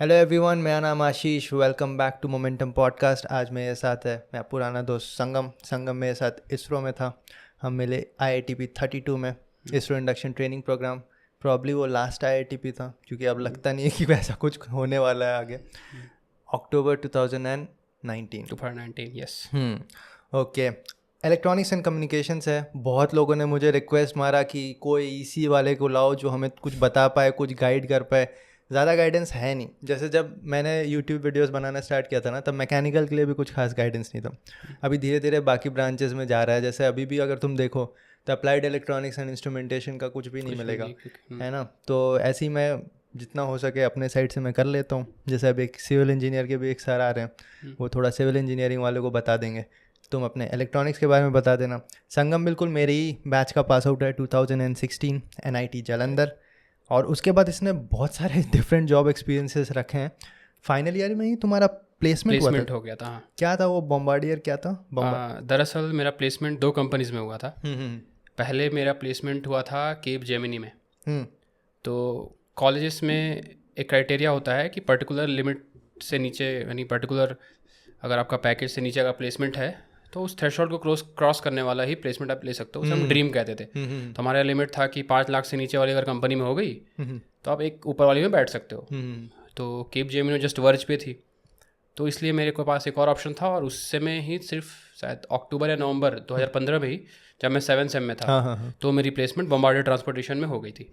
Hello everyone, मेरा नाम Ashish. Welcome back to momentum podcast. आज मेरे साथ है मेरा पुराना दोस्त संगम मेरे साथ इसरो में था। हम मिले IITP 32 में, ISRO induction training programme. Probably वो लास्ट IITP था, क्योंकि अब लगता नहीं है कि वैसा कुछ होने वाला है आगे। अक्टूबर 2019। Yes. Okay. Electronics and communications है। बहुत लोगों ने मुझे रिक्वेस्ट मारा कि कोई EC वाले को लाओ जो हमें कुछ बता पाए, कुछ गाइड कर पाए। ज़्यादा गाइडेंस है नहीं। जैसे जब मैंने यूट्यूब वीडियोस बनाना स्टार्ट किया था ना, तब मैकेनिकल के लिए भी कुछ खास गाइडेंस नहीं था। अभी धीरे धीरे बाकी ब्रांचेस में जा रहा है। जैसे अभी भी अगर तुम देखो तो अप्लाइड इलेक्ट्रॉनिक्स एंड इंस्ट्रूमेंटेशन का कुछ भी नहीं मिलेगा, है ना। तो ऐसे ही मैं जितना हो सके अपने साइड से मैं कर लेता हूँ। जैसे अब एक सिविल इंजीनियर के भी एक सर आ रहे हैं, वो थोड़ा सिविल इंजीनियरिंग वालों को बता देंगे। तुम अपने इलेक्ट्रॉनिक्स के बारे में बता देना। संगम बिल्कुल मेरे ही बैच का पास आउट है, 2016 NIT जालंधर। और उसके बाद इसने बहुत सारे डिफरेंट जॉब एक्सपीरियंसेस रखे हैं। फाइनल ईयर में ही तुम्हारा प्लेसमेंट हो गया था। हाँ। क्या था वो? बॉम्बार्डियर क्या था? दरअसल मेरा प्लेसमेंट 2 कंपनीज में हुआ था। पहले मेरा प्लेसमेंट हुआ था केप जेमिनी में। तो कॉलेजेस में एक क्राइटेरिया होता है कि पर्टिकुलर लिमिट से नीचे, यानी पर्टिकुलर अगर आपका पैकेज से नीचे अगर प्लेसमेंट है तो उस थ्रेशोल्ड को क्रॉस करने वाला ही प्लेसमेंट आप ले सकते हो। उसे हम ड्रीम कहते थे। तो हमारा लिमिट था कि 5 लाख से नीचे वाली अगर कंपनी में हो गई तो आप एक ऊपर वाली में बैठ सकते हो। तो केप जेमिनी जस्ट वर्ज पे थी, तो इसलिए मेरे को पास एक और ऑप्शन था। और उससे में ही सिर्फ शायद अक्टूबर या नवंबर 2015 में ही, जब मैं 7th सेम में था, तो मेरी प्लेसमेंट बॉम्बार्डियर ट्रांसपोर्टेशन में हो गई थी।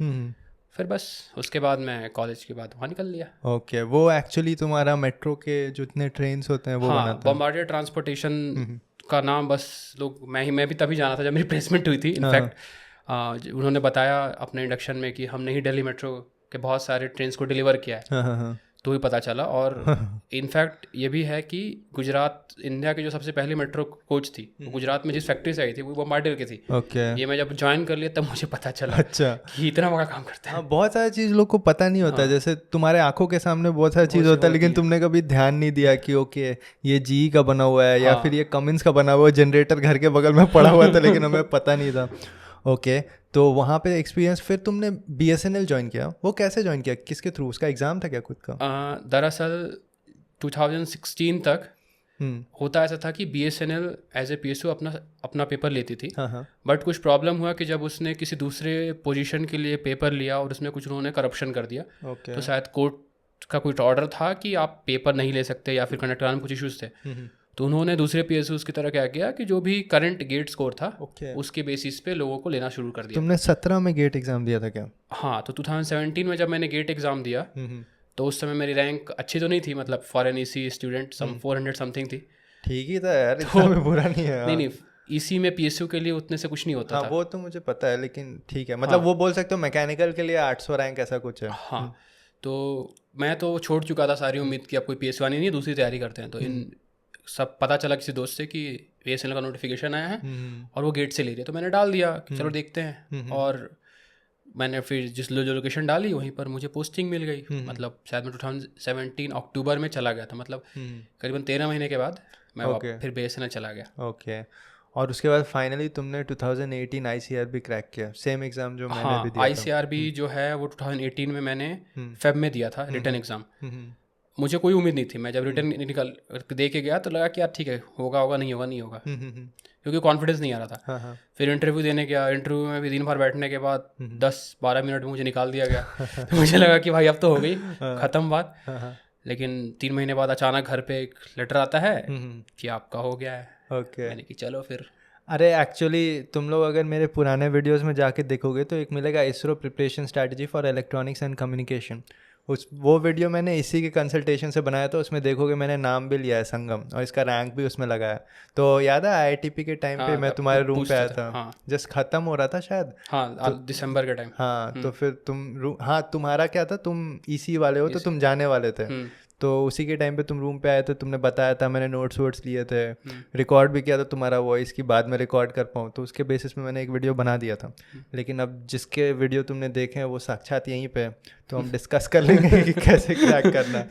फिर बस उसके बाद मैं कॉलेज के बाद वहाँ निकल लिया। ओके। वो एक्चुअली तुम्हारा मेट्रो के जितने ट्रेन्स होते हैं वो बनाता है। बॉम्बार्डियर ट्रांसपोर्टेशन का नाम बस लोग, मैं भी तभी जाना था जब मेरी प्लेसमेंट हुई थी। इनफैक्ट उन्होंने बताया अपने इंडक्शन में कि हमने ही दिल्ली मेट्रो के बहुत सारे ट्रेन्स को डिलीवर किया है। तो ही पता चला। और इनफैक्ट ये भी है कि गुजरात, इंडिया की जो सबसे पहली मेट्रो कोच थी, वो गुजरात में जिस फैक्ट्री से आई थी वो बॉम्बार्डियर की थी। ओके। ये मैं जब ज्वाइन कर लिया तब मुझे पता चला। अच्छा। कि इतना बड़ा काम करता है। हाँ, बहुत सारी चीज़ लोग को पता नहीं होता है। जैसे तुम्हारे आंखों के सामने बहुत सारी चीज़ होता है, लेकिन तुमने कभी ध्यान नहीं दिया कि ओके ये GE का बना हुआ है, या फिर ये कमिंस का बना हुआ है। जनरेटर घर के बगल में पड़ा हुआ था लेकिन हमें पता नहीं था। ओके। तो वहाँ पे एक्सपीरियंस, फिर तुमने BSNL ज्वाइन किया। वो कैसे ज्वाइन किया? किसके थ्रू? उसका एग्ज़ाम था क्या खुद का? दरअसल 2016 तक होता ऐसा था कि BSNL एज ए PSU अपना पेपर लेती थी। बट कुछ प्रॉब्लम हुआ कि जब उसने किसी दूसरे पोजीशन के लिए पेपर लिया और उसमें कुछ उन्होंने करप्शन कर दिया। तो शायद कोर्ट का कुछ ऑर्डर था कि आप पेपर नहीं ले सकते, या फिर कंडक्टर में कुछ इशूज़ थे। तो उन्होंने दूसरे PSUs की तरह क्या किया कि जो भी करंट गेट स्कोर था उसके बेसिस पे लोगों को लेना शुरू कर दिया। तुमने 17 में गेट एग्ज़ाम दिया था क्या? हाँ, तो 2017 में जब मैंने गेट एग्ज़ाम दिया तो उस समय मेरी रैंक अच्छी तो नहीं थी, मतलब for an EC student 400 something थी। ठीक ही था यार, इतना भी बुरा नहीं है। नहीं, EC में PSU के लिए उतने से कुछ नहीं होता था। वो तो मुझे पता है, लेकिन ठीक है। मतलब वो बोल सकते हो मैकेनिकल के लिए 800 रैंक ऐसा कुछ है। हाँ, तो मैं तो छोड़ चुका था सारी उम्मीद कि अब कोई PSU आनी नहीं है, दूसरी तैयारी करते हैं। तो इन सब पता चला किसी दोस्त से कि BSNL का नोटिफिकेशन आया है और वो गेट से ले रही है। तो मैंने डाल दिया कि चलो देखते हैं। और मैंने फिर जो लोकेशन डाली वहीं पर मुझे पोस्टिंग मिल गई। मतलब शायद मैं 2017 अक्टूबर में चला गया था। मतलब करीबन 13 महीने के बाद मैं फिर BSNL चला गया। ओके। और उसके बाद फाइनली तुमने 2018 ICRB क्रैक किया, सेम एग्ज़ाम जो मैंने भी दिया था। ICRB जो है वो 2018 में मैंने फेब में दिया था रिटर्न एग्ज़ाम। मुझे कोई उम्मीद नहीं थी। मैं जब रिटर्न निकल दे के गया तो लगा कि यार ठीक है, होगा नहीं होगा, क्योंकि कॉन्फिडेंस नहीं आ रहा था। फिर इंटरव्यू देने गया। इंटरव्यू में भी दिन भर बैठने के बाद 10-12 मिनट में मुझे निकाल दिया गया। तो मुझे लगा कि भाई अब तो हो गई, ख़त्म बात। लेकिन 3 महीने बाद अचानक घर पे एक लेटर आता है कि आपका हो गया है। मैंने कि चलो फिर। अरे एक्चुअली तुम लोग अगर मेरे पुराने वीडियोस में जाके देखोगे तो एक मिलेगा ISRO preparation strategy for electronics and communication. वो वीडियो मैंने इसी के कंसल्टेशन से बनाया था। उसमें देखोगे मैंने नाम भी लिया है संगम, और इसका रैंक भी उसमें लगाया। तो याद है IITP के टाइम पे मैं तुम्हारे रूम पे आया था। जस्ट ख़त्म हो रहा था शायद। दिसंबर के टाइम। तो फिर तुम्हारा क्या था, तुम EC वाले हो तो तुम जाने वाले थे। तो उसी के टाइम पे तुम रूम पे आए थे, तुमने बताया था, मैंने नोट्स वोट्स लिए थे, रिकॉर्ड भी किया था तुम्हारा वॉइस की, बाद में रिकॉर्ड कर पाऊँ तो उसके बेसिस में मैंने एक वीडियो बना दिया था। लेकिन अब जिसके वीडियो तुमने देखे हैं वो साक्षात यहीं पे, तो हम डिस्कस कर लेंगे कि कैसे क्रैक करना है।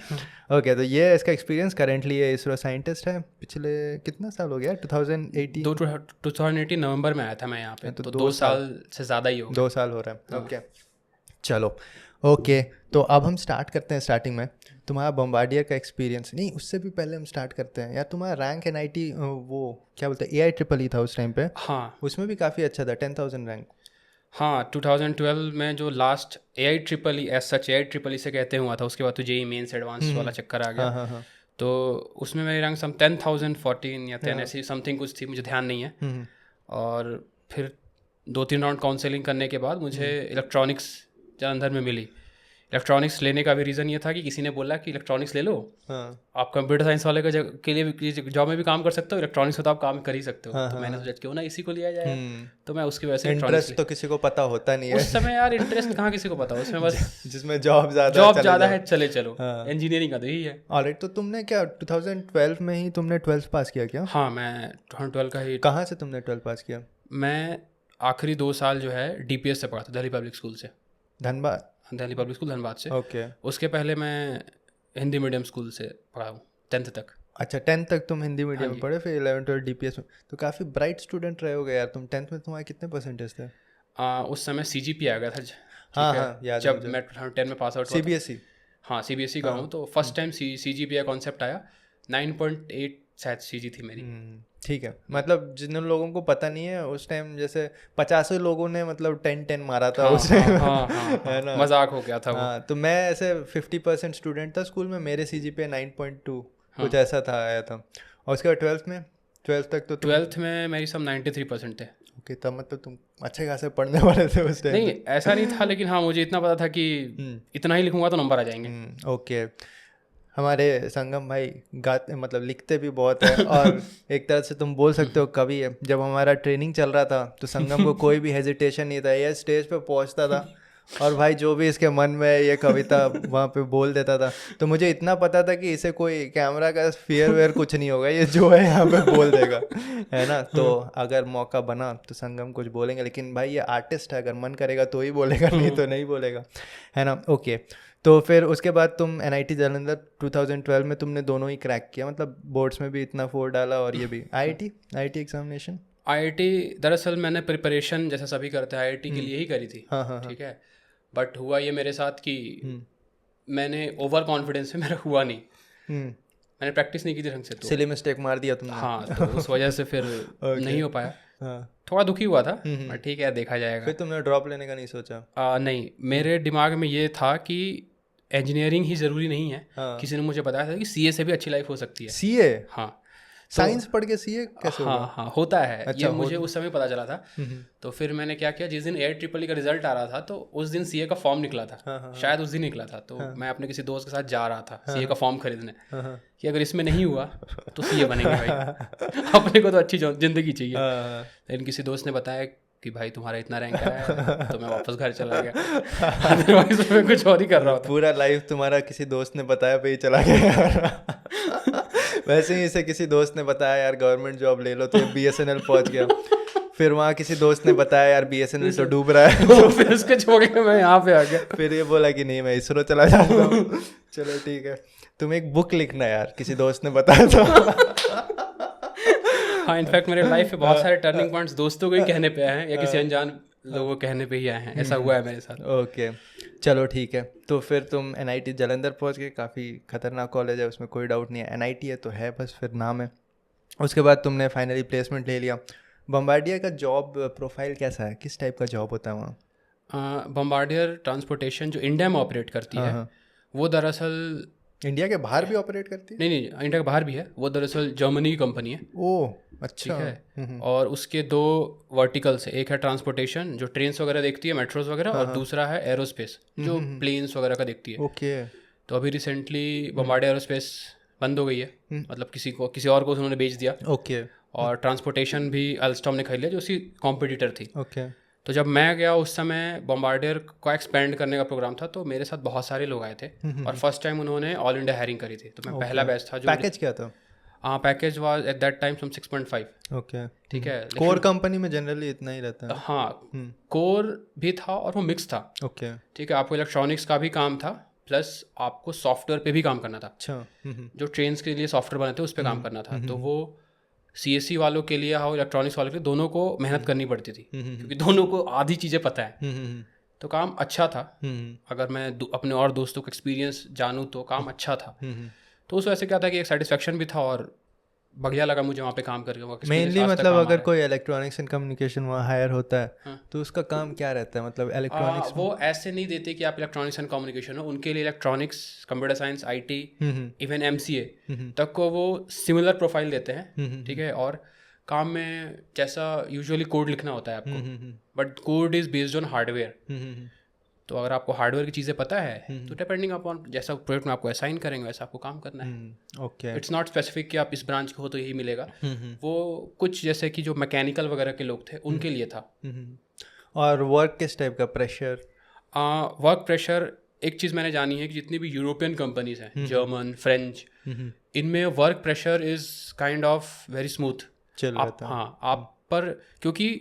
ओके। तो ये इसका एक्सपीरियंस करेंटली ये इसरो साइंटिस्ट है। पिछले कितना साल हो गया? 2018 नवंबर में आया था मैं यहाँ पे। तो 2 साल से ज़्यादा ही हो गया। 2 साल हो रहा है। ओके चलो। ओके, तो अब हम स्टार्ट करते हैं स्टार्टिंग में तुम्हारा बम्बार्डियर का एक्सपीरियंस। नहीं, उससे भी पहले हम स्टार्ट करते हैं यार, तुम्हारा रैंक NIT वो क्या बोलते हैं AIEEE था उस टाइम पे। हाँ, उसमें भी काफ़ी अच्छा था, 10,000 रैंक। हाँ 2012 में जो last AIEEE as such AIEEE से कहते हुआ था, उसके बाद तो JEE मेंस एडवांस वाला चक्कर आ गया। हाँ हाँ। तो उसमें मेरी रैंक सम 10,014 या 10 ऐसी समथिंग कुछ थी, मुझे ध्यान नहीं है। और फिर 2-3 राउंड काउंसलिंग करने के बाद मुझे इलेक्ट्रॉनिक्स जालंधर में मिली। इलेक्ट्रॉनिक्स लेने का भी रीज़न ये था कि किसी ने बोला कि इलेक्ट्रॉनिक्स ले लो, आप कंप्यूटर साइंस वाले के लिए जॉब में भी काम कर सकते हो, इलेक्ट्रॉनिक्स में तो आप काम कर ही सकते हो। तो मैंने सोचा क्यों ना इसी को लिया जाए। तो मैं उसकी वजह से इंटरेस्ट तो किसी को पता होता नहीं है उस समय यार, इंटरेस्ट कहाँ किसी को पता, उसमें बस जिसमें जॉब ज़्यादा है चले चलो। इंजीनियरिंग का तो यही है। ऑलराइट, तो तुमने क्या 2012 में ही तुमने 12th पास किया क्या? हाँ, मैं 2012 का ही। कहाँ से तुमने 12 पास किया? मैं आखिरी 2 साल जो है DPS से पढ़ा था, दिल्ली पब्लिक स्कूल से। धनबाद? दिल्ली पब्लिक स्कूल धनबाद से। ओके। उसके पहले मैं हिंदी मीडियम स्कूल से पढ़ा हूँ 10th तक। अच्छा, 10th तक तुम हिंदी मीडियम में पढ़े, फिर 11th-12 DPS में। तो काफ़ी ब्राइट स्टूडेंट रहे होगे यार तुम। 10th में तुम्हारे कितने परसेंटेज थे? उस समय CGP आ गया था। हाँ हाँ, याद है जब मुझे। मैं 10 में पास आउट हुआ। CBSE? हाँ, CBSE का हूँ। तो फर्स्ट टाइम CGP का कॉन्सेप्ट आया। 9.8 शायद CG थी मेरी। ठीक है, मतलब जिन लोगों को पता नहीं है, उस टाइम जैसे 50 लोगों ने मतलब 10 मारा था उस टाइम। है ना, मजाक हो गया था वो। हाँ, तो मैं ऐसे 50% स्टूडेंट था स्कूल में, मेरे CGPA 9.2 कुछ ऐसा था, आया था। और उसके बाद 12th तक तो 12th में मेरी सब 93% थे। ओके, तब मतलब तुम अच्छे खासे पढ़ने वाले थे उस टाइम? नहीं, ऐसा नहीं था, लेकिन हाँ मुझे इतना पता था कि इतना ही लिखूंगा तो नंबर आ जाएंगे। ओके। हमारे संगम भाई गाते मतलब लिखते भी बहुत है, और एक तरह से तुम बोल सकते हो कवि है। जब हमारा ट्रेनिंग चल रहा था तो संगम को कोई भी हेजिटेशन नहीं था, ये स्टेज पे पहुंचता था और भाई जो भी इसके मन में ये कविता वहाँ पे बोल देता था। तो मुझे इतना पता था कि इसे कोई कैमरा का फियर वेयर कुछ नहीं होगा, ये जो है यहाँ पे बोल देगा, है ना। तो अगर मौका बना तो संगम कुछ बोलेंगे, लेकिन भाई ये आर्टिस्ट है, अगर मन करेगा तो ही बोलेगा, नहीं तो नहीं बोलेगा, है ना। ओके, तो फिर उसके बाद तुम NIT जालंधर 2012 में तुमने दोनों ही क्रैक किया, मतलब बोर्ड्स में भी इतना फोर डाला और ये भी IIT एग्जामिनेशन। IIT दरअसल मैंने प्रिपरेशन जैसा सभी करते हैं IIT के लिए ही करी थी। हाँ हाँ। ठीक है, बट हुआ ये मेरे साथ कि मैंने ओवर कॉन्फिडेंस से मेरा हुआ नहीं, मैंने प्रैक्टिस नहीं की थी ढंग से, तो सिली मिस्टेक मार दिया तुमने। हाँ, तो उस वजह से फिर नहीं हो पाया। थोड़ा दुखी हुआ था, पर ठीक है, देखा जाएगा। फिर तुमने ड्रॉप लेने का नहीं सोचा? नहीं, मेरे दिमाग में ये था कि इंजीनियरिंग ही ज़रूरी नहीं है। किसी ने मुझे बताया था कि CA से भी अच्छी लाइफ हो सकती है। CA? हाँ, साइंस पढ़ के CA कैसे होगा? हाँ होता है। अच्छा, ये मुझे उस समय पता चला था। तो फिर मैंने क्या किया, जिस दिन AIEEE का रिजल्ट आ रहा था तो उस दिन CA का फॉर्म निकला था। शायद उस दिन निकला था। तो मैं अपने किसी दोस्त के साथ जा रहा था CA का फॉर्म खरीदने, कि अगर इसमें नहीं हुआ तो CA बनेंगे भाई। अपने को तो अच्छी जिंदगी चाहिए। लेकिन किसी दोस्त ने बताया कि भाई तुम्हारा इतना रैंक आया है, तो मैं वापस घर चला गया। अदरवाइज मैं कुछ और ही कर रहा था। पूरा लाइफ तुम्हारा किसी दोस्त ने बताया पे ही चला गया। वैसे ही इसे किसी दोस्त ने बताया यार गवर्नमेंट जॉब ले लो, तो BSNL पहुंच गया। फिर वहाँ किसी दोस्त ने बताया यार BSNL तो डूब रहा है, तो फिर उसके छोड़ के मैं यहाँ पे आ गया। फिर ये बोला कि नहीं, मैं ISRO चला जाता हूँ। चलो ठीक है, तुम एक बुक लिखना यार, किसी दोस्त ने बताया था। हाँ, इनफैक्ट मेरे लाइफ में बहुत सारे टर्निंग पॉइंट्स दोस्तों को ही कहने पे आए हैं, या किसी अनजान लोगों के कहने पे ही आए हैं। ऐसा हुआ है मेरे साथ। ओके, चलो ठीक है। तो फिर तुम NIT जालंधर पहुंच गए, काफ़ी खतरनाक कॉलेज है, उसमें कोई डाउट नहीं है। NIT है तो है, बस फिर नाम है। उसके बाद तुमने फाइनली प्लेसमेंट ले लिया। बम्बार्डियर का जॉब प्रोफाइल कैसा है, किस टाइप का जॉब होता है वहाँ? बम्बार्डियर ट्रांसपोर्टेशन जो इंडिया में ऑपरेट करती है, वो दरअसल इंडिया के बाहर भी ऑपरेट करती है? नहीं, इंडिया के बाहर भी है। वो दरअसल जर्मनी की कंपनी है। ओह अच्छा। ठीक है, और उसके 2 वर्टिकल्स है। एक है ट्रांसपोर्टेशन जो ट्रेन्स वगैरह देखती है, मेट्रोज वगैरह, और दूसरा है एरोस्पेस जो प्लेन्स वगैरह का देखती है। ओके। तो अभी रिसेंटली बम्बार्डियर एरोस्पेस बंद हो गई है, मतलब किसी और को उन्होंने बेच दिया। ओके। और ट्रांसपोर्टेशन भी अल्स्टॉम ने खरीद लिया, जो उसकी कॉम्पिटिटर थी। ओके। तो जब मैं गया उस समय बम्बार्डियर को एक्सपेंड करने का प्रोग्राम था, तो मेरे साथ बहुत सारे लोग आए थे, और फर्स्ट टाइम उन्होंने ऑल इंडिया हायरिंग करी थी। तो मैं पहला बैच था। जो पैकेज क्या था? Package was at that time 6.5। Okay, ठीक है। कोर कंपनी में जनरली इतना ही रहता है। हाँ, कोर भी था और वो मिक्स था। ओके, ठीक है। आपको इलेक्ट्रॉनिक्स का भी काम था, प्लस आपको सॉफ्टवेयर पे भी काम करना था। अच्छा। जो ट्रेन्स के लिए सॉफ्टवेयर बने थे उस पर काम करना था। तो वो CSE वालों के लिए और इलेक्ट्रॉनिक्स वालों के लिए दोनों को मेहनत करनी पड़ती थी, क्योंकि दोनों को आधी चीज़ें पता है। तो काम अच्छा था। अगर मैं अपने और दोस्तों का एक्सपीरियंस जानूँ तो काम अच्छा था। तो उस वजह से क्या था कि एक सेटिस्फेक्शन भी था और बढ़िया लगा मुझे वहाँ पे काम करके। मेनली मतलब अगर कोई इलेक्ट्रॉनिक्स एंड कम्युनिकेशन वहाँ हायर होता है हाँ। तो उसका काम क्या रहता है, मतलब इलेक्ट्रॉनिक्स वो ऐसे नहीं देते कि आप इलेक्ट्रॉनिक्स एंड कम्युनिकेशन हो, उनके लिए electronics, computer science, IT, even MCA तक को वो सिमिलर प्रोफाइल देते हैं, ठीक है। और काम में जैसा यूजुअली कोड लिखना होता है आपको, but code is based on hardware. तो अगर आपको हार्डवेयर की चीज़ें पता है तो डिपेंडिंग अपॉन जैसा प्रोजेक्ट में आपको असाइन करेंगे वैसा आपको काम करना है। ओके, इट्स नॉट स्पेसिफिक कि आप इस ब्रांच के हो तो यही मिलेगा। वो कुछ जैसे कि जो मैकेनिकल वगैरह के लोग थे उनके लिए था। और वर्क किस टाइप का प्रेशर? वर्क प्रेशर एक चीज़ मैंने जानी है कि जितनी भी यूरोपियन कंपनीज हैं, जर्मन, फ्रेंच, इनमें work pressure is kind of very smooth चल रहता है। हाँ, आप पर क्योंकि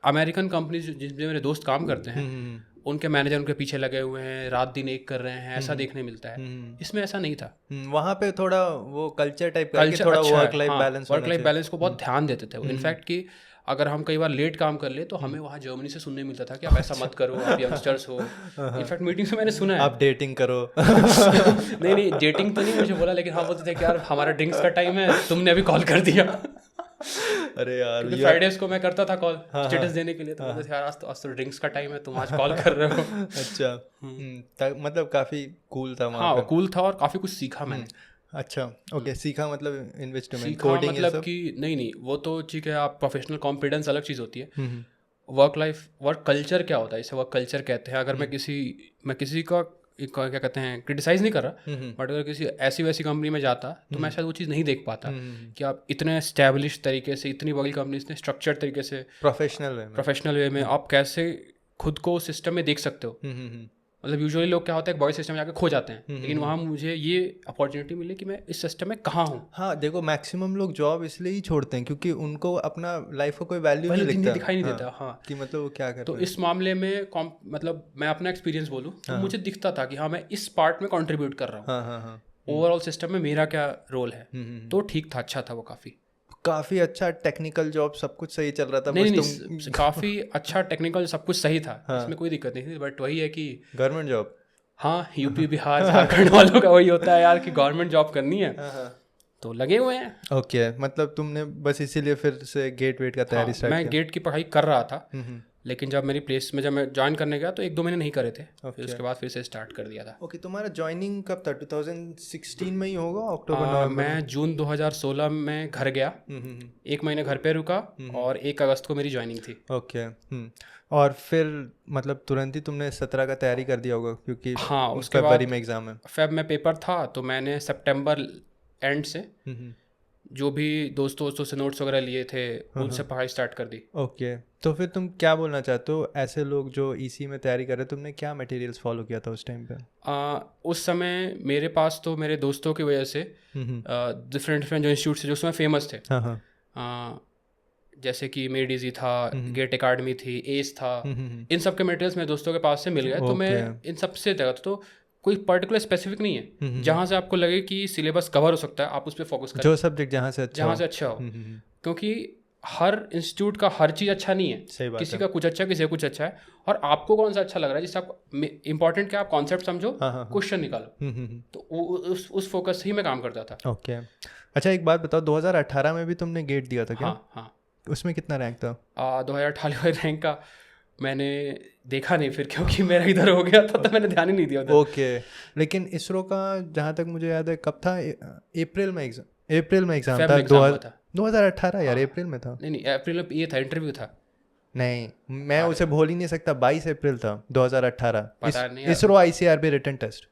अमेरिकन कंपनीज जिसमें मेरे दोस्त काम करते हैं उनके मैनेजर उनके पीछे लगे हुए हैं, रात दिन एक कर रहे हैं, ऐसा देखने मिलता है। इसमें ऐसा नहीं था। वहाँ पे थोड़ा वो कल्चर टाइप का, थोड़ा work life balance, work life balance को बहुत ध्यान देते थे। इनफैक्ट कि अगर हम कई बार लेट काम कर ले तो हमें वहाँ जर्मनी से सुनने मिलता था कि आप ऐसा मत करो, आप यंगस्टर्स हो। इनफैक्ट मीटिंग्स में मैंने सुना है आप डेटिंग करो। नहीं डेटिंग तो नहीं मुझे बोला, लेकिन हाँ बोलते थे कि यार हमारा ड्रिंक्स का टाइम है, तुमने अभी कॉल कर दिया। अरे यार, फ्राइडेज को मैं करता था कॉल स्टेटस देने के लिए, तो बोलते थे यार आज तो ड्रिंक्स का टाइम है, तुम आज कॉल कर रहे हो। अच्छा, मतलब काफी कूल था वहाँ। हाँ कूल था और काफी कुछ सीखा मैंने। अच्छा, ओके, सीखा मतलब इन्वेस्टमेंट, कोडिंग, मतलब कि नहीं वो तो ठीक है, आप प्रोफेशनल कॉम्पिटेंस अलग चीज़ होती है। वर्क कल्चर क्या होता है, इसे वर्क कल्चर कहते हैं। अगर मैं किसी का क्या कहते हैं क्रिटिसाइज नहीं कर रहा, बट अगर किसी ऐसी वैसी कंपनी में जाता तो मैं शायद वो चीज़ नहीं देख पाता कि आप इतने एस्टेब्लिश तरीके से, इतनी बड़ी कंपनी, इतने स्ट्रक्चर्ड तरीके से, प्रोफेशनल वे में आप कैसे खुद को सिस्टम में देख सकते हो। मतलब यूजुअली लोग क्या होता है बॉय सिस्टम में जाकर खो जाते हैं, लेकिन वहाँ मुझे ये अपॉर्चुनिटी मिली कि मैं इस सिस्टम में कहाँ हूँ। हाँ देखो, मैक्सिमम लोग जॉब इसलिए ही छोड़ते हैं क्योंकि उनको अपना लाइफ का कोई वैल्यू नहीं दिखाई नहीं देता। हाँ कि मतलब वो क्या कर तो इस मामले में मतलब मैं अपना एक्सपीरियंस बोलूँ तो मुझे दिखता था कि हाँ मैं इस पार्ट में कॉन्ट्रीब्यूट कर रहा हूँ, ओवरऑल सिस्टम में मेरा क्या रोल है। तो ठीक था, अच्छा था वो, काफ़ी अच्छा टेक्निकल जॉब, सब कुछ सही चल रहा था। नहीं, काफ़ी अच्छा टेक्निकल, सब कुछ सही था। इसमें कोई दिक्कत नहीं थी, बट वही है कि गवर्नमेंट जॉब, हाँ यूपी बिहार झारखंड वालों का वही होता है यार कि गवर्नमेंट जॉब करनी है तो लगे हुए हैं। ओके, मतलब तुमने बस इसीलिए फिर से गेट वेट का तैयारी स्टार्ट किया? मैं गेट की पढ़ाई कर रहा था, लेकिन जब मैं ज्वाइन करने गया तो 1-2 महीने नहीं करे थे। फिर उसके बाद फिर से स्टार्ट कर दिया था। ओके, तुम्हारा ज्वाइनिंग कब था? 2016 में ही होगा, अक्टूबर नवंबर? मैं जून 2016 में घर गया, 1 महीने घर पे रुका और 1 अगस्त को मेरी ज्वाइनिंग थी। ओके, और फिर मतलब तुरंत ही तुमने 17 का तैयारी कर दिया होगा क्योंकि हाँ उसके फरवरी में एग्ज़ाम है। फेब में पेपर था तो मैंने सितंबर एंड से जो भी दोस्तों से नोट्स वगैरह लिए थे उनसे पढ़ाई स्टार्ट कर दी। ओके, तो फिर तुम क्या बोलना चाहते हो ऐसे लोग जो ईसी में तैयारी कर रहे, तुमने क्या मटेरियल्स फॉलो किया था उस टाइम पे? उस समय मेरे पास तो मेरे दोस्तों की वजह से डिफरेंट जो इंस्टीट्यूट थे जो उसमें फेमस थे, जैसे कि मेडिजी था, गेट एकेडमी थी, एस था, इन सब के मटेरियल्स मेरे दोस्तों के पास से मिल गए। तो मैं इन सब से जगह तो कोई पर्टिकुलर स्पेसिफिक नहीं है, जहाँ से आपको लगे कि सिलेबस कवर हो सकता है आप उस पर फोकस करें, जो सब्जेक्ट जहाँ से अच्छा हो। क्योंकि हर इंस्टीट्यूट का हर चीज़ अच्छा नहीं है, किसी का कुछ अच्छा, किसी का कुछ अच्छा है, और आपको कौन सा अच्छा लग रहा है जिससे आप इंपॉर्टेंट क्या आप कॉन्सेप्ट समझो, क्वेश्चन निकालो। तो उस फोकस ही मैं काम करता था। ओके, अच्छा एक बात बताओ, 2018 में भी तुमने गेट दिया था क्या? हाँ। उसमें कितना रैंक था? 2018 रैंक का मैंने देखा नहीं फिर, क्योंकि मेरा इधर हो गया था तो मैंने ध्यान ही नहीं दिया उधर। ओके, लेकिन इसरो का जहाँ तक मुझे याद है कब था? अप्रैल में एग्जाम था 2018 यार, अप्रैल में था। नहीं अप्रैल में ये था, इंटरव्यू था। नहीं, मैं उसे भूल ही नहीं सकता, 22 अप्रैल था 2018। ISRO ICRB written test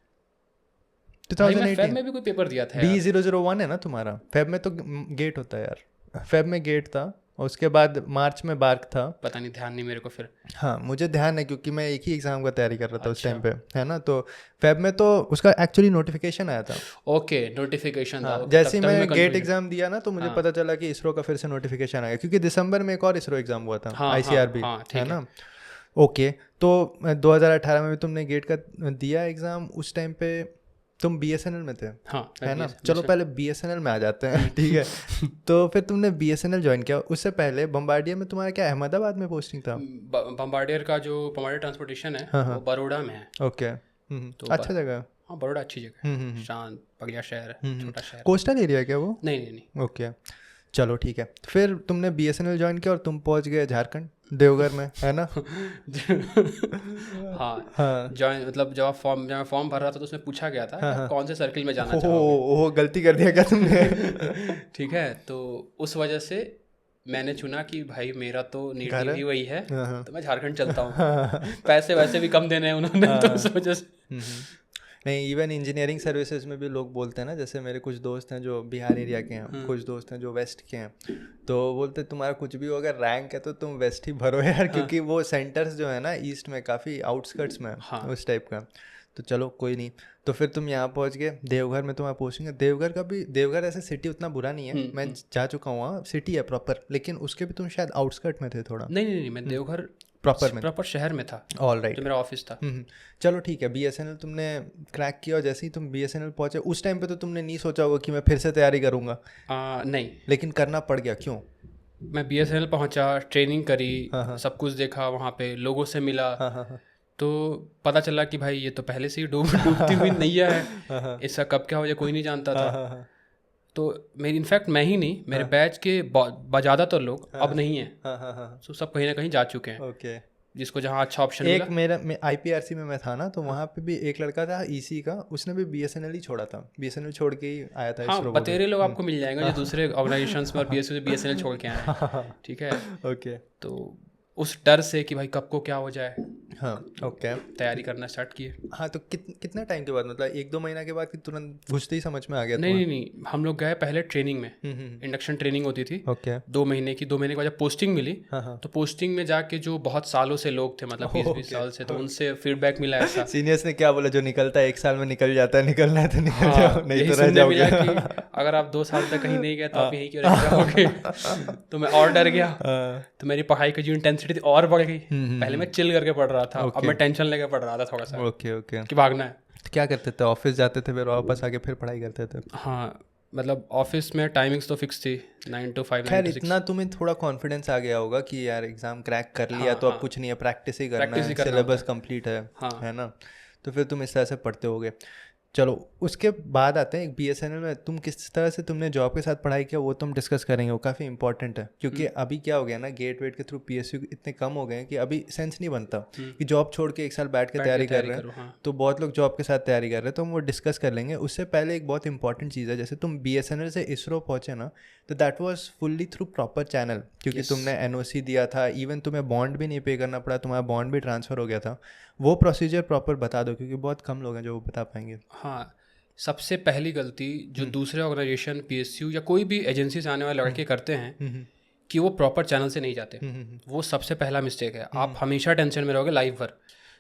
2018 Feb में भी कोई पेपर दिया था। B001 है ना तुम्हारा, फेब में तो गेट होता है यार, फेब में गेट था, उसके बाद मार्च में बार्क था। पता नहीं, ध्यान नहीं मेरे को फिर। हाँ मुझे ध्यान है क्योंकि मैं एक ही एग्जाम का तैयारी कर रहा था उस टाइम पे, है ना। तो फेब में तो उसका एक्चुअली नोटिफिकेशन आया था। ओके, नोटिफिकेशन था। जैसे ही मैं गेट एग्जाम दिया ना तो मुझे पता चला कि इसरो का फिर से नोटिफिकेशन आया, क्योंकि दिसंबर में एक और इसरो एग्जाम हुआ था, ICRB, है ना। ओके, तो 2018 में भी तुमने गेट का दिया एग्ज़ाम। उस टाइम पे तुम BSNL में थे? हाँ, है ना। चलो पहले BSNL में आ जाते हैं, ठीक है। तो फिर तुमने BSNL ज्वाइन किया, उससे पहले बम्बार्डियर में तुम्हारा क्या अहमदाबाद में पोस्टिंग था? बम्बार्डियर का जो बम्बार्डियर ट्रांसपोर्टेशन है वो बड़ौदा में है। ओके, तो अच्छा जगह। हाँ, बड़ौदा अच्छी जगह है, शांत बढ़िया शहर है, छोटा शहर। कोस्टल एरिया है क्या वो? नहीं। ओके, चलो ठीक है। फिर तुमने BSNL ज्वाइन किया और तुम पहुंच गए झारखंड, देवघर में, है ना। हाँ, ज्वाइन मतलब जब मैं फॉर्म भर रहा था तो उसमें पूछा गया था कि आप कौन से सर्किल में जाना चाहोगे। ओह, गलती कर दिया क्या तुमने? ठीक है, तो उस वजह से मैंने चुना कि भाई मेरा तो नेटिव ही वही है, तो मैं झारखंड चलता हूँ। पैसे वैसे भी कम देने हैं उन्होंने, तो उस वजह से। नहीं, इवन इंजीनियरिंग सर्विसेज में भी लोग बोलते हैं ना, जैसे मेरे कुछ दोस्त हैं जो बिहार एरिया के हैं, कुछ दोस्त हैं जो वेस्ट के हैं, तो बोलते तुम्हारा कुछ भी हो, अगर रैंक है तो तुम वेस्ट ही भरो यार, क्योंकि वो सेंटर्स जो है ना ईस्ट में काफ़ी आउटस्कर्ट्स में उस टाइप का। तो चलो कोई नहीं, तो फिर तुम यहाँ पहुँच गए, देवघर में तुम्हारा पोस्टिंग है। देवघर ऐसे सिटी उतना बुरा नहीं है, मैं जा चुका हूँ वहाँ, सिटी है प्रॉपर, लेकिन उसके भी तुम शायद आउटस्कर्ट में थे थोड़ा। नहीं, मैं देवघर प्रॉपर शहर में था। ऑल राइट, जो मेरा ऑफिस था। चलो ठीक है। BSNL तुमने क्रैक किया और जैसे ही तुम BSNL पहुंचे, उस टाइम पे तो तुमने नहीं सोचा होगा कि मैं फिर से तैयारी करूंगा? नहीं, लेकिन करना पड़ गया, क्यों? मैं BSNL पहुंचा, ट्रेनिंग करी, सब कुछ देखा, वहाँ पे लोगों से मिला, तो पता चला कि भाई ये तो पहले से ही डूबती हुई नैया है, इसका कब क्या हो जाए कोई नहीं जानता था। तो मेरी इनफैक्ट मैं ही नहीं, मेरे बैच के ज़्यादातर लोग अब नहीं है, तो सब कहीं ना कहीं जा चुके हैं। ओके, जिसको जहाँ अच्छा ऑप्शन एक मेरा IPRC में मैं था ना, तो वहाँ पे भी एक लड़का था EC का, उसने भी BSNL ही छोड़ा था, BSNL छोड़ के ही आया था। हाँ, बतेरे लोग आपको मिल जाएंगे जो दूसरे ऑर्गेनाइजेशंस में और BSNL छोड़ के आए हैं, ठीक है। ओके, तो उस डर से कि भाई कब को क्या हो जाए, हाँ, ओके, तैयारी करना स्टार्ट किए। हाँ, तो कितना टाइम के बाद, मतलब 1-2 महीना के बाद कि तुरंत घुसते ही समझ में आ गया? नहीं, हम लोग गए पहले ट्रेनिंग में, इंडक्शन ट्रेनिंग होती थी। ओके, 2 महीने के बाद जब पोस्टिंग मिली, तो पोस्टिंग में जाके जो बहुत सालों से लोग थे, मतलब 20-20 साल से, तो उनसे फीडबैक मिला ऐसा। सीनियर्स ने क्या बोला, जो निकलता है 1 साल में निकल जाता है, निकलना है तो निकल जाओ, नहीं तो रह जाओगे। कि अगर आप 2 साल तक कहीं नहीं गए तो आप यहीं क्यों रह जाओगे। तो मैं और डर गया, तो मेरी पढ़ाई की जो इंटेंसिटी थी और बढ़ गई। पहले मैं चिल करके पढ़ रहा था, अब मैं टेंशन लेके पढ़ रहा था थोड़ा सा। ओके कि भागना है। तो क्या करते थे, ऑफिस जाते थे फिर वापस आके फिर पढ़ाई करते थे? हाँ, मतलब ऑफिस में टाइमिंग्स तो फिक्स थी, 9 to 5। खैर इतना तुम्हें थोड़ा कॉन्फिडेंस आ गया होगा कि यार एग्जाम क्रैक कर लिया, तो अब कुछ नहीं है, प्रैक्टिस ही करना है, सिलेबस कंप्लीट है ना, तो फिर तुम इस तरह से पढ़ते होगे। चलो उसके बाद आते हैं एक BSNL में तुम किस तरह से तुमने जॉब के साथ पढ़ाई किया, वो तुम डिस्कस करेंगे, वो काफ़ी इंपॉर्टेंट है, क्योंकि अभी क्या हो गया ना, गेट वेट के थ्रू PSU इतने कम हो गए हैं कि अभी सेंस नहीं बनता कि जॉब छोड़ के 1 साल बैठ के तैयारी कर रहे हैं। तो बहुत लोग जॉब के साथ तैयारी कर रहे हैं, तो हम वो डिस्कस कर लेंगे। उससे पहले एक बहुत इंपॉर्टेंट चीज़ है, जैसे तुम BSNL से ISRO पहुँचे ना, तो that was fully through proper channel, क्योंकि तुमने NOC दिया था, इवन तुम्हें बॉन्ड भी नहीं पे करना पड़ा, तुम्हारा बॉन्ड भी ट्रांसफ़र हो गया था। वो प्रोसीजर प्रॉपर बता दो, क्योंकि बहुत कम लोग हैं जो वो बता पाएंगे। हाँ, सबसे पहली गलती जो दूसरे ऑर्गेनाइजेशन, PSU या कोई भी एजेंसी से आने वाले लड़के करते हैं कि वो प्रॉपर चैनल से नहीं जाते। वो सबसे पहला मिस्टेक है। आप हमेशा टेंशन में रहोगे लाइफ भर।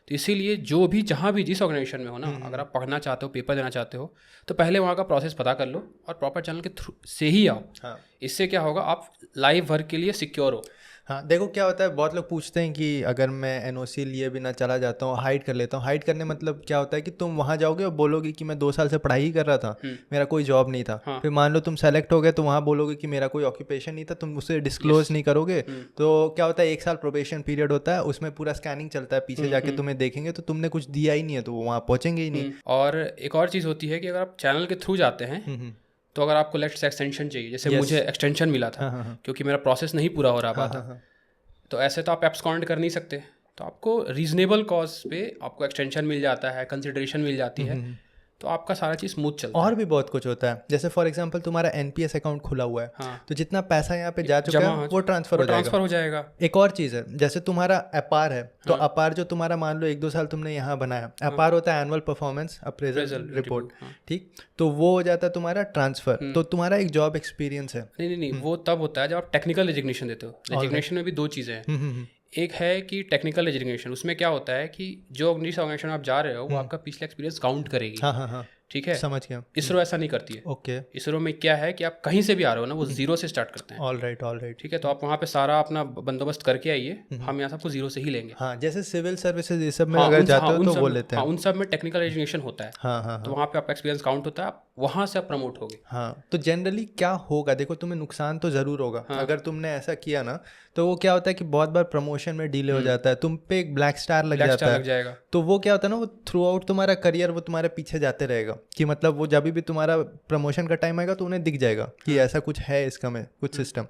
तो इसीलिए जो भी जहाँ भी जिस ऑर्गेनाइजेशन में हो ना, अगर आप पढ़ना चाहते हो, पेपर देना चाहते हो, तो पहले वहाँ का प्रोसेस पता कर लो और प्रॉपर चैनल के थ्रू से ही आओ। इससे क्या होगा, आप लाइफ भर के लिए सिक्योर हो। हाँ, देखो क्या होता है, बहुत लोग पूछते हैं कि अगर मैं NOC लिए बिना चला जाता हूँ, हाइड कर लेता हूँ, हाइड करने मतलब क्या होता है कि तुम वहाँ जाओगे और बोलोगे कि मैं 2 साल से पढ़ाई ही कर रहा था, मेरा कोई जॉब नहीं था। फिर मान लो तुम सेलेक्ट हो गए, तो वहाँ बोलोगे कि मेरा कोई ऑक्यूपेशन नहीं था, तुम उसे डिस्क्लोज नहीं करोगे। तो क्या होता है, 1 साल प्रोबेशन पीरियड होता है, उसमें पूरा स्कैनिंग चलता है, पीछे जाके तुम्हें देखेंगे तो तुमने कुछ दिया ही नहीं है, तो वो वहाँ पहुँचेंगे ही नहीं। और एक और चीज़ होती है कि अगर आप चैनल के थ्रू जाते हैं, तो अगर आपको लेट्स से एक्सटेंशन चाहिए, जैसे मुझे एक्सटेंशन मिला था क्योंकि मेरा प्रोसेस नहीं पूरा हो रहा था, तो ऐसे तो आप एब्सकॉन्ड कर नहीं सकते, तो आपको रीजनेबल कॉस्ट पे आपको एक्सटेंशन मिल जाता है, कंसिडरेशन मिल जाती है, तो आपका सारा चीज़ स्मूथ चलता है। और भी बहुत कुछ होता है, जैसे फॉर एग्जांपल तुम्हारा NPS अकाउंट खुला हुआ है, तो जितना पैसा यहाँ पे जा चुका है वो ट्रांसफर हो जाएगा। एक और चीज़ है, जैसे तुम्हारा अपार है, तो अपार जो तुम्हारा मान लो 1-2 साल तुमने यहाँ बनाया, अपार होता है एनुअल परफॉर्मेंस अप्रेजल रिपोर्ट, ठीक, तो वो हो जाता है तुम्हारा ट्रांसफर, तो तुम्हारा एक जॉब एक्सपीरियंस है। नहीं, वो तब होता है जब आप टेक्निकल रेजिग्नेशन देते हो। रेजिग्नेशन में भी 2 चीज़ें हैं। एक है कि टेक्निकल रेजिग्नेशन, उसमें क्या होता है कि जो जिस ऑर्गेनाइजेशन आप जा रहे हो वो आपका पिछला एक्सपीरियंस काउंट करेगी। ठीक है, समझ गया। इसरो ऐसा नहीं करती है। ओके। इसरो में क्या है कि आप कहीं से भी आ रहे हो ना, वो जीरो से स्टार्ट करते हैं। All right. ठीक है, तो आप वहाँ पे सारा अपना बंदोबस्त करके आइए, हम यहाँ सबको जीरो से ही लेंगे। हाँ, जैसे सिविल सर्विसेज ये सब में अगर जाते हो तो वो लेते हैं। हाँ, उन सब में टेक्निकल एजुकेशन होता है। हाँ। तो वहाँ पे आपका एक्सपीरियंस काउंट होता है, आप वहाँ से आप प्रमोट होगे। हाँ, तो जनरली क्या होगा, देखो तुम्हें नुकसान तो ज़रूर होगा। अगर तुमने ऐसा किया ना, तो वो क्या होता है कि बहुत बार प्रमोशन में डिले हो जाता है, तुम पे एक ब्लैक स्टार लग जाता है। तो वो क्या होता है ना, वो थ्रू आउट तुम्हारा करियर वो तुम्हारे पीछे जाते रहेगा, कि मतलब वो जब भी तुम्हारा प्रमोशन का टाइम आएगा तो उन्हें दिख जाएगा कि ऐसा कुछ है इसका में कुछ सिस्टम।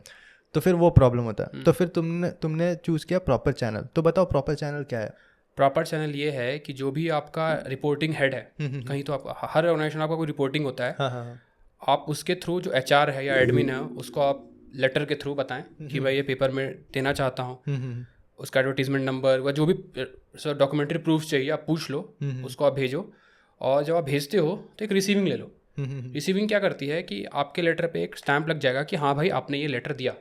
तो फिर वो प्रॉब्लम होता है। तो फिर तुमने चूज़ किया प्रॉपर चैनल। तो बताओ प्रॉपर चैनल क्या है? प्रॉपर चैनल ये है कि जो भी आपका रिपोर्टिंग हेड है, कहीं तो आप हर ऑर्गेनाइजेशन आपका कोई रिपोर्टिंग होता है, हाँ। आप उसके थ्रू जो HR है या एडमिन है उसको आप लेटर के थ्रू बताएं कि भाई ये पेपर में देना चाहता हूँ, उसका एडवर्टीजमेंट नंबर व जो भी डॉक्यूमेंट्री प्रूफ चाहिए आप पूछ लो, उसको आप भेजो। और जब आप भेजते हो तो एक रिसीविंग ले लो। रिसीविंग क्या करती है कि आपके लेटर पे एक स्टैंप लग जाएगा कि हाँ भाई आपने ये लेटर दिया।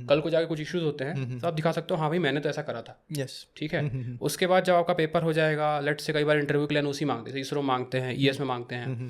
कल को जाके कुछ इश्यूज होते हैं तो आप दिखा सकते हो हाँ भाई मैंने तो ऐसा करा था। यस, ठीक है। उसके बाद जब आपका पेपर हो जाएगा, लेट से कई बार इंटरव्यू के लिए NOC मांगते हैं, इसरो मांगते हैं, ES में मांगते हैं,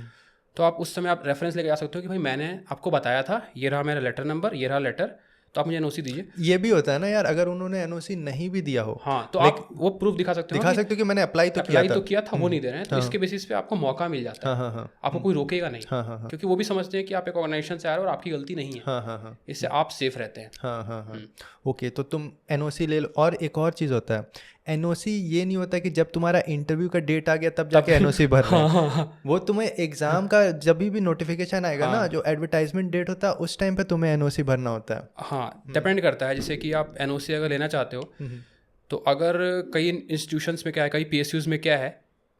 तो आप उस समय आप रेफरेंस लेके जा सकते हो कि भाई मैंने आपको बताया था, ये रहा मेरा लेटर नंबर, ये रहा लेटर, तो आप मुझे NOC दीजिए। ये भी होता है ना यार, अगर उन्होंने NOC नहीं भी दिया हो, हाँ, तो आप वो प्रूफ दिखा सकते हो कि मैंने अप्लाई तो किया था, वो नहीं दे रहे हैं, तो इसके बेसिस पे आपको मौका मिल जाता है। हाँ। आपको कोई रोकेगा नहीं, क्योंकि वो भी समझते हैं कि आप एक ऑर्गेनाइजेशन से आ रहे हो और आपकी गलती नहीं है। हाँ। इससे आप सेफ रहते हैं। हाँ। ओके, तो तुम NOC ले लो। और एक और चीज़ होता है, NOC ये नहीं होता कि जब तुम्हारा इंटरव्यू का डेट आ गया तब जाके NOC भर रहे हैं। वो तुम्हें एग्जाम का जब भी नोटिफिकेशन आएगा ना, जो एडवर्टाइजमेंट डेट होता है उस टाइम पे तुम्हें NOC भरना होता है। हाँ, डिपेंड करता है। जैसे कि आप NOC अगर लेना चाहते हो तो अगर कई इंस्टीट्यूशंस में क्या है, कई PSUs में क्या है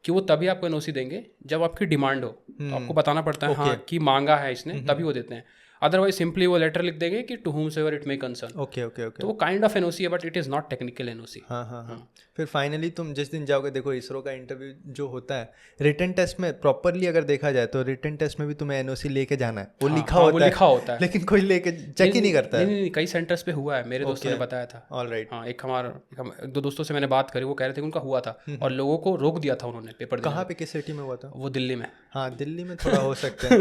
कि वो तभी आपको NOC देंगे जब आपकी डिमांड हो। तो आपको बताना पड़ता है हाँ कि मांगा है इसने, तभी वो देते हैं। अदरवाइज सिंपली वो लेटर लिख देंगे कि to whom ever it may concern. Okay. तो वो काइंड ऑफ NOC है, but it is not technical NOC। हाँ। फिर फाइनली तुम जिस दिन जाओगे, देखो इसरो का इंटरव्यू जो होता है, रिटन टेस्ट में प्रॉपरली अगर देखा जाए तो रिटन टेस्ट में भी तुम्हें NOC लेके जाना है। वो लिखा होता है, लेकिन कोई लेके चेक ही नहीं करता है। नहीं, कई सेंटर्स पे हुआ है, मेरे दोस्तों ने बताया था। All right. हाँ, एक दो दोस्तों से मैंने बात करी, वो कह रहे थे उनका हुआ था और लोगों को रोक दिया था उन्होंने पेपर देने। कहाँ पे, किस सिटी में हुआ था? वो दिल्ली में। हाँ, दिल्ली में थोड़ा हो सकता है।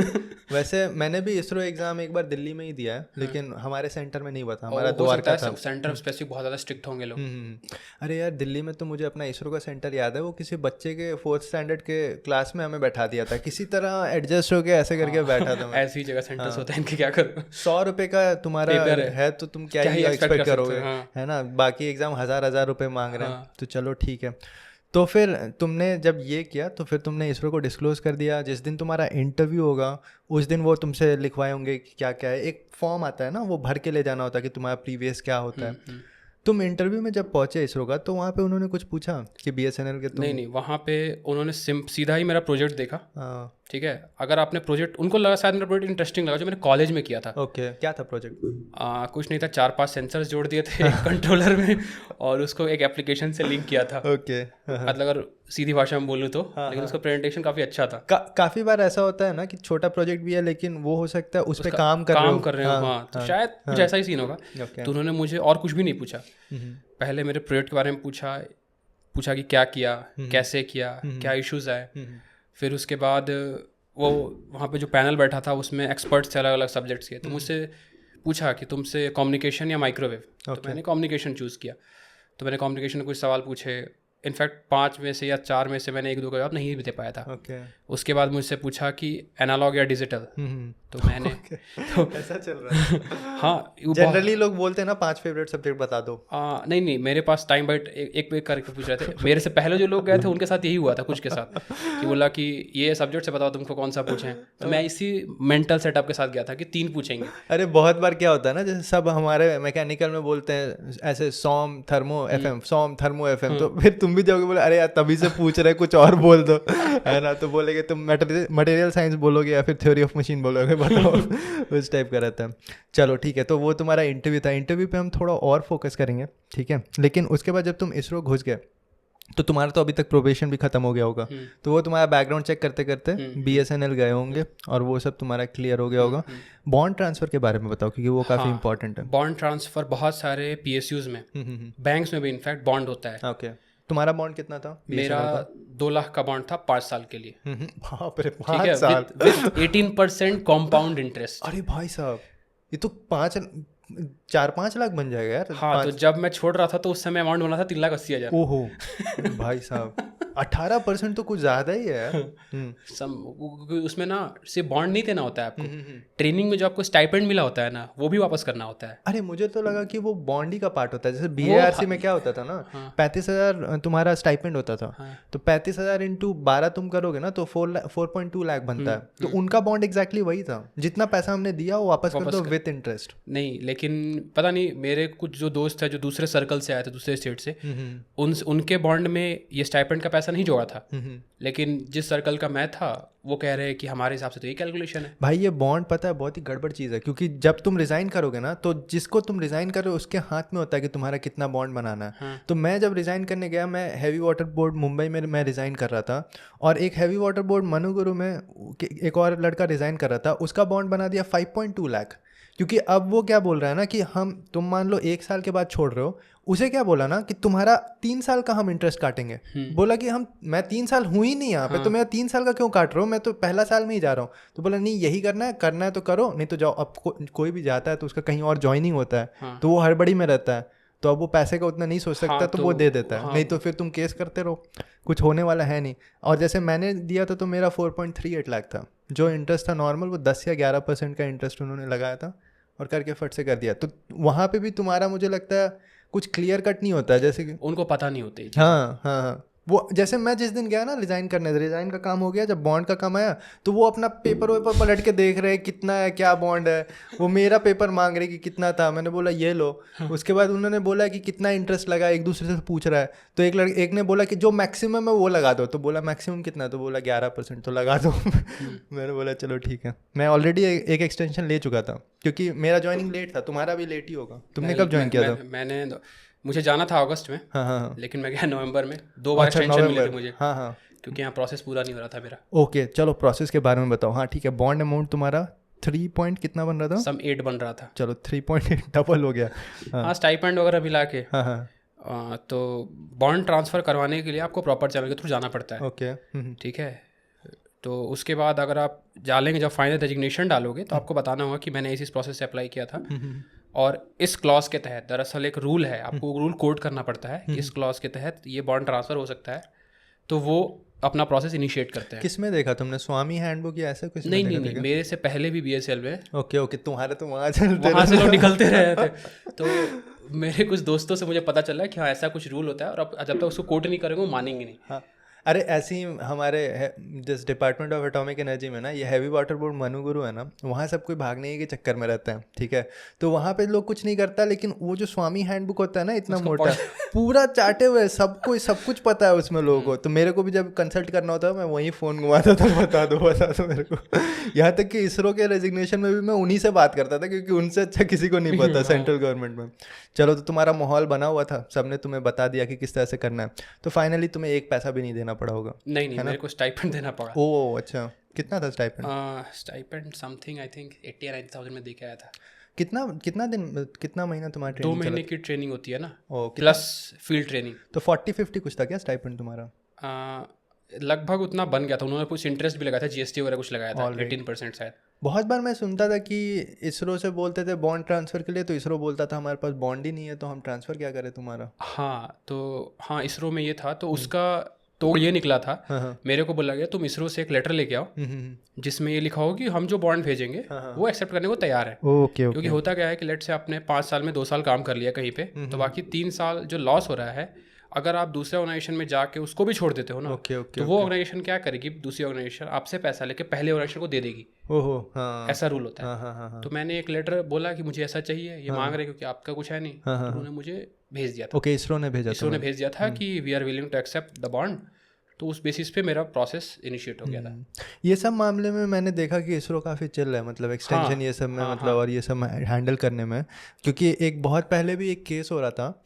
वैसे मैंने भी इसरो एग्जाम एक बार दिल्ली में ही दिया है, लेकिन हमारे सेंटर में नहीं हुआ था, हमारा द्वारका था। सेंटर स्पेसिफिक बहुत ज़्यादा स्ट्रिक्ट होंगे लोग। अरे यार, दिल्ली में तो मुझे अपना इसरो का सेंटर याद है, वो किसी बच्चे के 4th स्टैंडर्ड के क्लास में हमें बैठा दिया था, किसी तरह एडजस्ट होके ऐसे करके बैठा था मैं। ऐसी जगह सेंटर्स होते हैं, इनके क्या करो। 100 रुपये का तुम्हारा है तो तुम क्या ही एक्सपेक्ट करोगे, है ना। बाकी एग्जाम 1000 रुपये मांग रहे हैं, तो चलो ठीक है। तो फिर तुमने जब ये किया तो फिर तुमने इसरो को डिस्क्लोज कर दिया। जिस दिन तुम्हारा इंटरव्यू होगा उस दिन वो तुमसे लिखवाए होंगे कि क्या क्या है, एक फॉर्म आता है ना, वो भर के ले जाना होता है कि तुम्हारा प्रीवियस क्या होता है। तुम इंटरव्यू में जब पहुंचे इसरो का, तो वहाँ पे उन्होंने कुछ पूछा कि BSNL के तुम? नहीं, वहाँ पे उन्होंने सीधा ही मेरा प्रोजेक्ट देखा। ठीक है, अगर आपने प्रोजेक्ट, उनको लगा शायद मेरा प्रोजेक्ट इंटरेस्टिंग लगा जो मैंने कॉलेज में किया था। ओके, क्या था प्रोजेक्ट? कुछ नहीं था, 4-5 सेंसर्स जोड़ दिए थे कंट्रोलर में और उसको एक एप्लीकेशन से लिंक किया था। ओके, मतलब अगर सीधी भाषा में बोलूँ तो, लेकिन उसका प्रेजेंटेशन काफ़ी अच्छा था। काफ़ी बार ऐसा होता है ना कि छोटा प्रोजेक्ट भी है लेकिन वो हो सकता है उस पर काम कर रहे हो। हाँ, तो शायद कुछ ऐसा ही सीन होगा। तो उन्होंने मुझे और कुछ भी नहीं पूछा, पहले मेरे प्रोजेक्ट के बारे में पूछा कि क्या किया, कैसे किया, क्या इश्यूज आए। फिर उसके बाद वो वहाँ पे जो पैनल बैठा था उसमें एक्सपर्ट्स थे अलग अलग सब्जेक्ट्स के, तो मुझसे पूछा कि तुमसे कम्युनिकेशन या माइक्रोवेव। तो मैंने कम्युनिकेशन चूज़ किया। तो मैंने कम्युनिकेशन में कुछ सवाल पूछे, इनफैक्ट 5 में से या 4 में से मैंने 1-2 का जवाब नहीं भी दे पाया था। उसके बाद मुझसे पूछा कि एनालॉग या डिजिटल। तो मैंने तो ऐसा चल रहा है। हाँ, जनरली लोग बोलते हैं ना 5 फेवरेट सब्जेक्ट बता दो। नहीं, मेरे पास टाइम बाइट एक करके पूछ रहे थे। मेरे से पहले जो लोग गए थे उनके साथ यही हुआ था कुछ के साथ, कि बोला कि ये सब्जेक्ट से बताओ तुमको कौन सा पूछें। तो मैं इसी मेंटल सेटअप के साथ गया था कि 3 पूछेंगे। अरे बहुत बार क्या होता है ना, जैसे सब हमारे मैकेनिकल में बोलते हैं ऐसे सोम थर्मो FM, तो फिर तुम भी जाओगे बोले अरे यार तभी से पूछ रहे कुछ और बोल दो, है ना। तो बोलेगे तुम मटेरियल साइंस बोलोगे या फिर थ्योरी ऑफ मशीन बोलोगे, बताओ। उस टाइप का रहता है। चलो ठीक है, तो वो तुम्हारा इंटरव्यू था। इंटरव्यू पे हम थोड़ा और फोकस करेंगे, ठीक है। लेकिन उसके बाद जब तुम इसरो घुस गए तो तुम्हारा तो अभी तक प्रोबेशन भी खत्म हो गया होगा, तो वो तुम्हारा बैकग्राउंड चेक करते करते BSNL गए होंगे और वो सब तुम्हारा क्लियर हो गया होगा। बॉन्ड ट्रांसफ़र के बारे में बताओ, क्योंकि वो काफ़ी इंपॉर्टेंट है। बॉन्ड ट्रांसफ़र बहुत सारे PSUs में, बैंक्स में भी इनफैक्ट बॉन्ड होता है। ओके। तुम्हारा बॉन्ड कितना था? मेरा 2 लाख का बॉन्ड था 5 साल के लिए। बाप रे, ठीक है, 5 साल विद 18% कॉम्पाउंड इंटरेस्ट। अरे भाई साहब, ये तो 4-5 लाख बन जाएगा यार। हाँ, तो जब मैं छोड़ रहा था तो उस समय अमाउंट बना था 3,80,000। ओहो भाई साहब, 18% तो कुछ ज़्यादा ही है यार। उसमें ना सिर्फ बॉन्ड नहीं देना होता है आपको, ट्रेनिंग में जो आपको स्टाइपेंड मिला होता है ना, वो भी वापस करना होता है। अरे मुझे तो लगा कि वो बॉन्ड ही का पार्ट होता है। जैसे BARC में क्या होता था ना, 35,000 तुम्हारा स्टाइपेंड होता था, तो 35,000 इंटू 12 तुम करोगे ना तो 4.2 लाख बनता है। तो उनका बॉन्ड एग्जैक्टली वही था, जितना पैसा हमने दिया वो वापस कर दो विद इंटरेस्ट। नहीं, लेकिन पता नहीं, मेरे कुछ जो दोस्त है जो दूसरे सर्कल से आए थे, दूसरे स्टेट से, उनके बॉन्ड में ये स्टाइपेंड का पैसा नहीं जोड़ा था। लेकिन जिस सर्कल का मैं था वो कह रहे हैं कि हमारे हिसाब से तो ये कैलकुलेशन है। भाई ये बॉन्ड पता है बहुत ही गड़बड़ चीज़ है, क्योंकि जब तुम रिज़ाइन करोगे ना तो जिसको तुम रिज़ाइन कर रहे हो उसके हाथ में होता है कि तुम्हारा कितना बॉन्ड बनाना है। तो मैं जब रिज़ाइन करने गया, मैं हैवी वाटर बोर्ड मुंबई में मैं रिज़ाइन कर रहा था, और एक हैवी वाटर बोर्ड मनुगुरु में एक और लड़का रिज़ाइन कर रहा था, उसका बॉन्ड बना दिया 5.2 लाख। क्योंकि अब वो क्या बोल रहा है ना कि तुम मान लो 1 साल के बाद छोड़ रहे हो, उसे क्या बोला ना कि तुम्हारा 3 साल का हम इंटरेस्ट काटेंगे। बोला कि मैं 3 साल हूँ ही नहीं यहाँ पे, तो मैं 3 साल का क्यों काट रहा हूँ, मैं तो पहला साल में ही जा रहा हूँ। तो बोला नहीं, यही करना है तो करो, नहीं तो जाओ। अब कोई भी जाता है तो उसका कहीं और ज्वाइनिंग होता है, तो वो हड़बड़ी में रहता है, तो अब वो पैसे का उतना नहीं सोच सकता, तो वो दे देता है। नहीं तो फिर तुम केस करते रहो, कुछ होने वाला है नहीं। और जैसे मैंने दिया था तो मेरा 4.38 लाख था, जो इंटरेस्ट था नॉर्मल वो 10 या 11% का इंटरेस्ट उन्होंने लगाया था, और करके फट से कर दिया। तो वहाँ पे भी तुम्हारा मुझे लगता है कुछ क्लियर कट नहीं होता है, जैसे कि उनको पता नहीं होते। हाँ, वो जैसे मैं जिस दिन गया ना रिज़ाइन करने, रिज़ाइन का काम हो गया, जब बॉन्ड का काम आया तो वो अपना पेपर वेपर पलट के देख रहे कितना है, क्या बॉन्ड है। वो मेरा पेपर मांग रहे कि कितना था, मैंने बोला ये लो। उसके बाद उन्होंने बोला कि कितना इंटरेस्ट लगा, एक दूसरे से पूछ रहा है। तो एक ने बोला कि जो मैक्सिमम है वो लगा दो, तो बोला मैक्सिमम कितना, तो बोला 11%, तो लगा दो। मैंने बोला चलो ठीक है। मैं ऑलरेडी एक एक्सटेंशन ले चुका था, क्योंकि मेरा ज्वाइनिंग लेट था, तुम्हारा भी लेट ही होगा। तुमने कब ज्वाइन किया था? मुझे जाना था अगस्त में। हाँ, लेकिन मैं गया नवंबर में। 2 बार एक्सटेंशन मिले थे मुझे। हाँ, क्योंकि यहाँ प्रोसेस पूरा नहीं हो रहा था मेरा। ओके, चलो प्रोसेस के बारे में बताओ। हाँ ठीक है, बॉन्ड अमाउंट तुम्हारा 3 पॉइंट कितना बन रहा था? सम 8 बन रहा था। चलो 3.8 डबल हो गया। हाँ, स्टाइपेंड वगैरह मिला के। हाँ, तो बॉन्ड ट्रांसफ़र करवाने के लिए आपको प्रॉपर चैनल के थ्रू जाना पड़ता है। ओके, ठीक है। तो उसके बाद अगर आप डालेंगे, जब फाइनल रेजिग्नेशन डालोगे तो आपको बताना होगा कि मैंने इस प्रोसेस से अप्लाई किया था, और इस क्लॉज के तहत, दरअसल एक रूल है, आपको रूल कोड करना पड़ता है कि इस क्लॉज के तहत ये बॉन्ड ट्रांसफ़र हो सकता है, तो वो अपना प्रोसेस इनिशिएट करते हैं। किसमें देखा तुमने, स्वामी हैंडबुक या ऐसा कुछ? नहीं, मेरे से पहले भी BSL में। ओके, तुम्हारे तो वहाँ से लोग निकलते रहे थे। तो मेरे कुछ दोस्तों से मुझे पता चला कि हाँ ऐसा कुछ रूल होता है, और अब जब तक उसको कोट नहीं करेंगे वो मानेंगे नहीं। हाँ, अरे ऐसे ही हमारे जिस डिपार्टमेंट ऑफ एटॉमिक एनर्जी में ना, ये हैवी वाटर बोर्ड मनुगुरु है ना, वहाँ सब कोई भागने के चक्कर में रहता है। ठीक है, तो वहाँ पे लोग कुछ नहीं करता, लेकिन वो जो स्वामी हैंडबुक होता है ना, इतना मोटा, पूरा चाटे हुए, सब कुछ पता है उसमें लोगों को। तो मेरे को भी जब कंसल्ट करना होता है, मैं वहीं फ़ोन घुमाता था, बता दो मेरे को। यहाँ तक कि इसरो के रेजिग्नेशन में भी मैं उन्हीं से बात करता था, क्योंकि उनसे अच्छा किसी को नहीं पता सेंट्रल गवर्नमेंट में। चलो, तो तुम्हारा माहौल बना हुआ था, सबने तुम्हें बता दिया कि किस तरह से करना है, तो फाइनली तुम्हें एक पैसा भी नहीं देना पड़ा होगा। नहीं, मेरे को स्टाइपेंड देना पड़ा। ओह अच्छा, कितना था stipend? Stipend something I think 80 या 90,000 में दे के आया था। कितना महीना तुम्हारी ट्रेनिंग? 2 महीने की ट्रेनिंग होती है ना, प्लस फील्ड ट्रेनिंग। तो 40-50 कुछ था क्या स्टाइपेंड तुम्हारा? लगभग उतना बन गया था। उन्होंने कुछ इंटरेस्ट भी लगाया था, GST वगैरह कुछ लगाया था, 18% शायद। बहुत बार मैं सुनता था कि इसरो से बोलते थे बॉन्ड ट्रांसफ़र के लिए, तो इसरो बोलता था हमारे पास बॉन्ड ही नहीं है, तो हम ट्रांसफ़र क्या करें तुम्हारा। हाँ, इसरो में ये था, तो उसका तो ये निकला था, मेरे को बोला गया तुम इसरो से एक लेटर लेके आओ जिसमें ये लिखा हो कि हम जो बॉन्ड भेजेंगे वो एक्सेप्ट करने को तैयार है। क्योंकि होता क्या है कि लेट से आपने 5 साल में 2 साल काम कर लिया कहीं पे, तो बाकी 3 साल जो लॉस हो रहा है, अगर आप दूसरे ऑर्गेनाइजेशन में जाके उसको भी छोड़ देते हो ना, तो वो ऑर्गेनाइजेशन क्या करेगी, दूसरी ऑर्गेनाइजेशन आपसे पैसा लेके पहले ऑर्गेनाइजेशन को दे देगी। ऐसा रूल होता है। तो मैंने एक लेटर बोला कि मुझे ऐसा चाहिए, ये मांग रहे क्योंकि आपका कुछ है नहीं, तो उन्होंने मुझे भेज दिया था। इसरो ने भेज दिया था कि we are willing to accept the bond. तो उस बेसिस पे मेरा प्रोसेस इनिशिएट हो गया था। ये सब मामले में मैंने देखा कि इसरो काफ़ी चिल है, मतलब एक्सटेंशन ये सब में, मतलब और ये सब हैंडल करने में। क्योंकि एक बहुत पहले भी एक केस हो रहा था,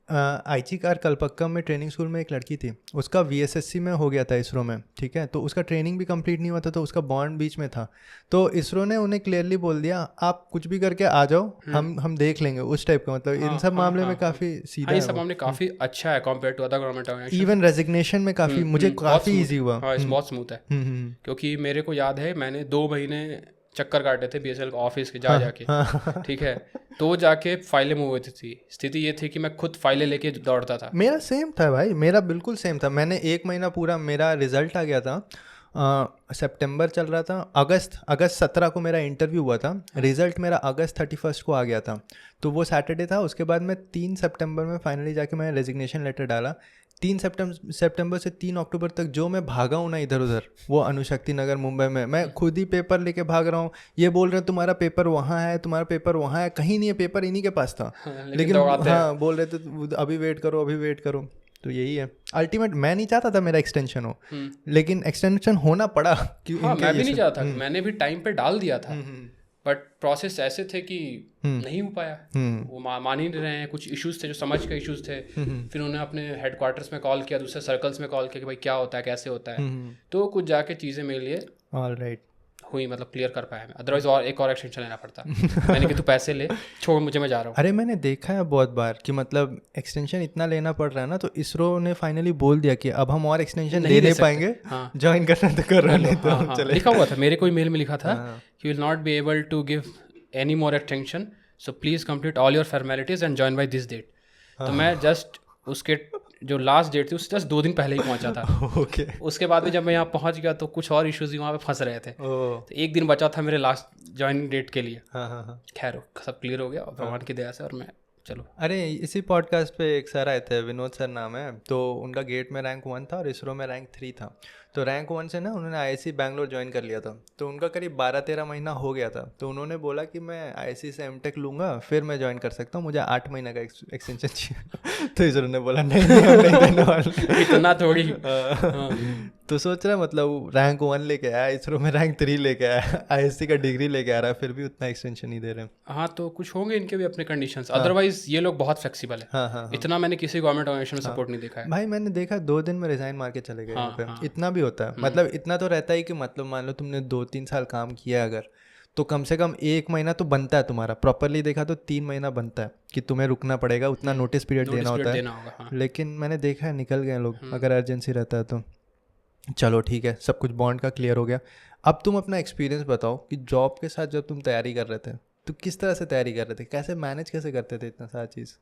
आईची कार कलपक्कम में ट्रेनिंग स्कूल में एक लड़की थी, उसका VSSC में हो गया था इसरो में, ठीक है, तो उसका ट्रेनिंग भी कंप्लीट नहीं हुआ था, तो उसका बॉन्ड बीच में था, तो इसरो ने उन्हें क्लियरली बोल दिया आप कुछ भी करके आ जाओ, हम देख लेंगे, उस टाइप का। मतलब इन सब मामले में काफ़ी सीधा है, सब मामले काफ़ी अच्छा है compare to other government organisation. Even resignation में काफ़ी मुझे काफ़ी ईजी हुआ। बहुत स्मूथ है, क्योंकि मेरे को याद है मैंने 2 महीने चक्कर काटे थे BSNL ऑफिस के जाके, ठीक है, तो जाके फाइलें मूव होती थी। स्थिति ये थी कि मैं खुद फाइलें लेके दौड़ता था। मेरा सेम था भाई, मेरा बिल्कुल सेम था। मैंने 1 महीना पूरा, मेरा रिजल्ट आ गया था, सितंबर चल रहा था, अगस्त 17 को मेरा इंटरव्यू हुआ था, रिजल्ट मेरा अगस्त 31 को आ गया था, तो वो सैटरडे था। उसके बाद मैं 3 सितंबर में फाइनली जाके मैंने रेजिग्नेशन लेटर डाला। 3 सितंबर से 3 अक्टूबर तक जो मैं भागा हूँ ना इधर उधर, वो अनुशक्ति नगर मुंबई में मैं खुद ही पेपर लेके भाग रहा हूँ। ये बोल रहे हैं तुम्हारा पेपर वहाँ है, तुम्हारा पेपर वहाँ है, कहीं नहीं है, पेपर इन्हीं के पास था, लेकिन हाँ बोल रहे थे अभी वेट करो, अभी वेट करो। तो यही है अल्टीमेट। मैं नहीं चाहता था मेरा एक्सटेंशन हो, लेकिन एक्सटेंशन होना पड़ा। मैं भी नहीं चाहता, मैंने भी टाइम पे डाल दिया था, बट प्रोसेस ऐसे थे कि नहीं हो पाया। वो मान ही नहीं रहे हैं, कुछ इश्यूज थे जो समझ के इश्यूज थे। फिर उन्होंने अपने हेडक्वार्टर्स में कॉल किया, दूसरे सर्कल्स में कॉल किया कि भाई क्या होता है, कैसे होता है, तो कुछ जाके चीज़ें मेरे लिए ऑलराइट हुई, मतलब क्लियर कर पाया मैं। अदरवाइज और एक और एक्सटेंशन लेना पड़ता। मैंने कहा तू पैसे ले, छोड़ मुझे, मैं जा रहा हूँ। अरे मैंने देखा है बहुत बार कि मतलब एक्सटेंशन इतना लेना पड़ रहा है ना, तो इसरो ने फाइनली बोल दिया कि अब हम और एक्सटेंशन ले नहीं पाएंगे, ज्वाइन करना तो कर रहा, नहीं तो हम चले। लिखा हुआ था मेरे कोई मेल में, लिखा था कि will not be able to give any more extension, so please complete all your formalities and join by this date. तो मैं जस्ट उसके जो लास्ट डेट थी उससे जस्ट 2 दिन पहले ही पहुंचा था। ओके। उसके बाद में जब मैं यहाँ पहुंच गया तो कुछ और इश्यूज वहाँ पे फंस रहे थे, तो 1 दिन बचा था मेरे लास्ट ज्वाइनिंग डेट के लिए। खैर सब क्लियर हो गया भगवान की दया से, और मैं चलो। अरे इसी पॉडकास्ट पे एक सर आए थे, विनोद सर नाम है, तो उनका गेट में रैंक 1 था और इसरो में रैंक 3 था। तो रैंक 1 से ना उन्होंने IISc बैंगलोर ज्वाइन कर लिया था, तो उनका करीब 12-13 महीना हो गया था। तो उन्होंने बोला कि मैं IISc से MTech लूँगा, फिर मैं ज्वाइन कर सकता हूँ, मुझे 8 महीने का एक्सटेंशन चाहिए। तो इसरो ने बोला नहीं नहीं देने वाला इतना थोड़ी। तो सोच रहा मतलब रैंक 1 लेके आया, इसरो में रैंक 3 लेके आया, IISc का डिग्री लेके आ रहा है, फिर भी उतना एक्सटेंशन नहीं दे रहे। हाँ तो कुछ होंगे इनके भी अपने कंडीशंस, अदरवाइज ये लोग बहुत फ्लेक्सिबल है। हाँ। इतना मैंने किसी गवर्नमेंट ऑर्गेनाइजेशन में सपोर्ट नहीं देखा है भाई। मैंने देखा 2 दिन में रिजाइन मार के चले गए यहाँ पे। इतना भी होता है, मतलब इतना तो रहता है कि मतलब मान लो तुमने 2-3 साल काम किया अगर, तो कम से कम 1 महीना तो बनता है तुम्हारा, प्रॉपरली देखा तो 3 महीना बनता है कि तुम्हें रुकना पड़ेगा, उतना नोटिस पीरियड देना होता है। लेकिन मैंने देखा है निकल गए लोग अगर अर्जेंसी रहता है तो। चलो ठीक है, सब कुछ बॉन्ड का क्लियर हो गया। अब तुम अपना एक्सपीरियंस बताओ कि जॉब के साथ जब तुम तैयारी कर रहे थे तो किस तरह से तैयारी कर रहे थे, कैसे मैनेज कैसे करते थे इतना सारा चीज़?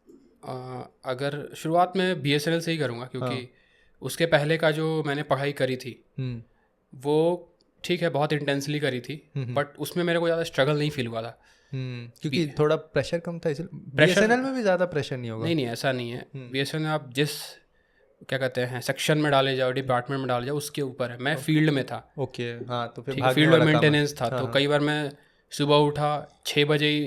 अगर शुरुआत में BSNL से ही करूँगा, क्योंकि उसके पहले का जो मैंने पढ़ाई करी थी वो ठीक है बहुत इंटेंसली करी थी, बट उसमें मेरे को ज़्यादा स्ट्रगल नहीं फील हुआ था, क्योंकि थोड़ा प्रेशर कम था। इसलिए BSNL में भी ज़्यादा प्रेशर नहीं होगा? नहीं ऐसा नहीं है। BSNL में आप जिस क्या कहते हैं सेक्शन में डाले जाओ, डिपार्टमेंट में डाले जाओ, उसके ऊपर है। मैं फील्ड में था। ओके हाँ, तो फिर फील्ड में मेंटेनेंस था। तो कई बार मैं सुबह उठा 6 बजे ही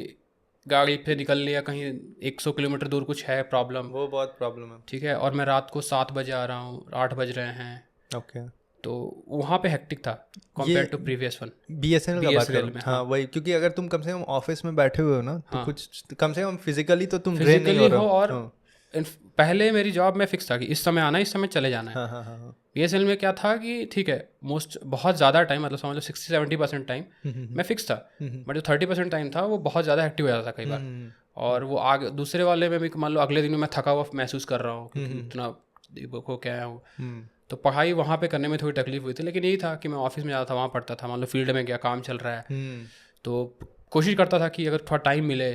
गाड़ी पे निकल लिया, कहीं 100 किलोमीटर दूर कुछ है प्रॉब्लम, वो बहुत प्रॉब्लम है, ठीक है, और मैं रात को 7 बजे आ रहा हूँ, 8 बज रहे हैं। ओके। तो वहाँ पे हेक्टिक था compare to previous one BSNL का बात करूँ। हाँ वही, क्योंकि अगर तुम कम से कम ऑफिस में बैठे हुए हो ना, तो कुछ कम से कम फिजिकली तो तुम ड्रेन नहीं हो रहे हो। और पहले मेरी जॉब में फिक्स था कि इस समय आना है, इस समय चले जाना है। BSNL में क्या था कि ठीक है बहुत ज़्यादा टाइम, मतलब समझ लो 60-70% टाइम मैं फिक्स था, बट जो 30% टाइम था वो बहुत ज़्यादा एक्टिव हो जाता था कई बार। और वो आगे दूसरे वाले में भी मान लो अगले दिन में मैं थका हुआ महसूस कर रहा हूँ, इतना हो क्या है। तो पढ़ाई वहाँ पे करने में थोड़ी तकलीफ हुई थी, लेकिन यही था कि मैं ऑफिस में जाता था, वहाँ पढ़ता था, मान लो फील्ड में गया, काम चल रहा है, तो कोशिश करता था कि अगर थोड़ा टाइम मिले,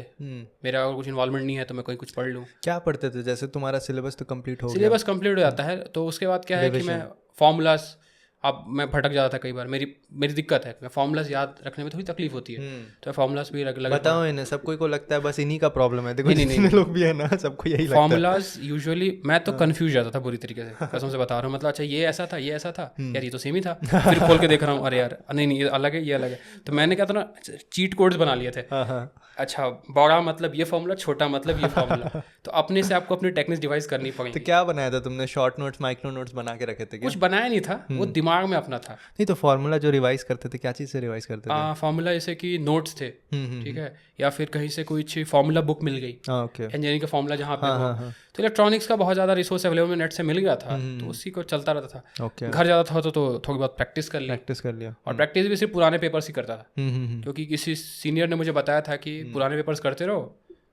मेरा अगर कुछ इन्वॉल्वमेंट नहीं है तो मैं कहीं कुछ पढ़ लूँ। क्या पढ़ते थे? जैसे तुम्हारा सिलेबस तो कंप्लीट हो गया? सिलेबस कंप्लीट हो जाता है, तो उसके बाद क्या है कि मैं फॉर्मूलाज, अब मैं भटक जाता था कई बार। मेरी दिक्कत है, मैं फॉर्मूलाज याद रखने में थोड़ी तकलीफ होती है, तो मैं फॉर्मूलाज भी लगा। बताओ इन्हें, सब कोई को लगता है बस इन्हीं का प्रॉब्लम है। देखो जितने लोग भी है ना, सबको यही लगता है। फॉर्मूलाज यूजुअली मैं तो कंफ्यूज जाता था बुरी तरीके से, कसम से बता रहा हूँ। मतलब अच्छा ये ऐसा था, ये ऐसा था, यार ये तो सेम ही था। फिर खोल के देख रहा हूँ, अरे यार नहीं ये अलग है, ये अलग है। तो मैंने क्या था ना, चीट कोड्स बना लिए थे। अच्छा बड़ा मतलब ये फॉर्मूला, छोटा मतलब ये फॉर्मूला। तो अपने से आपको अपनी टेक्निक्स डिवाइस करनी पड़ेगी। तो क्या बनाया था तुमने? शॉर्ट नोट्स, माइक्रो नोट्स बना के रखे थे? कुछ बनाया नहीं था, वो दिमाग में अपना था। नहीं तो फार्मूला जो रिवाइज करते थे, क्या चीज़ से रिवाइज करते थे? फार्मूला जैसे कि नोट्स थे, ठीक है, या फिर कहीं से कोई अच्छी फार्मूला बुक मिल गई, इंजीनियरिंग का फार्मूला जहाँ पे हो, तो इलेक्ट्रॉनिक्स का बहुत ज़्यादा रिसोर्स अवेलेबल नेट से मिल गया था, तो उसी को चलता रहता था। घर जाता था तो थोड़ी बहुत प्रैक्टिस कर लिया, और प्रैक्टिस भी सिर्फ पुराने पेपर्स ही करता था, क्योंकि किसी सीनियर ने मुझे बताया था कि पुराने पेपर्स करते रहो,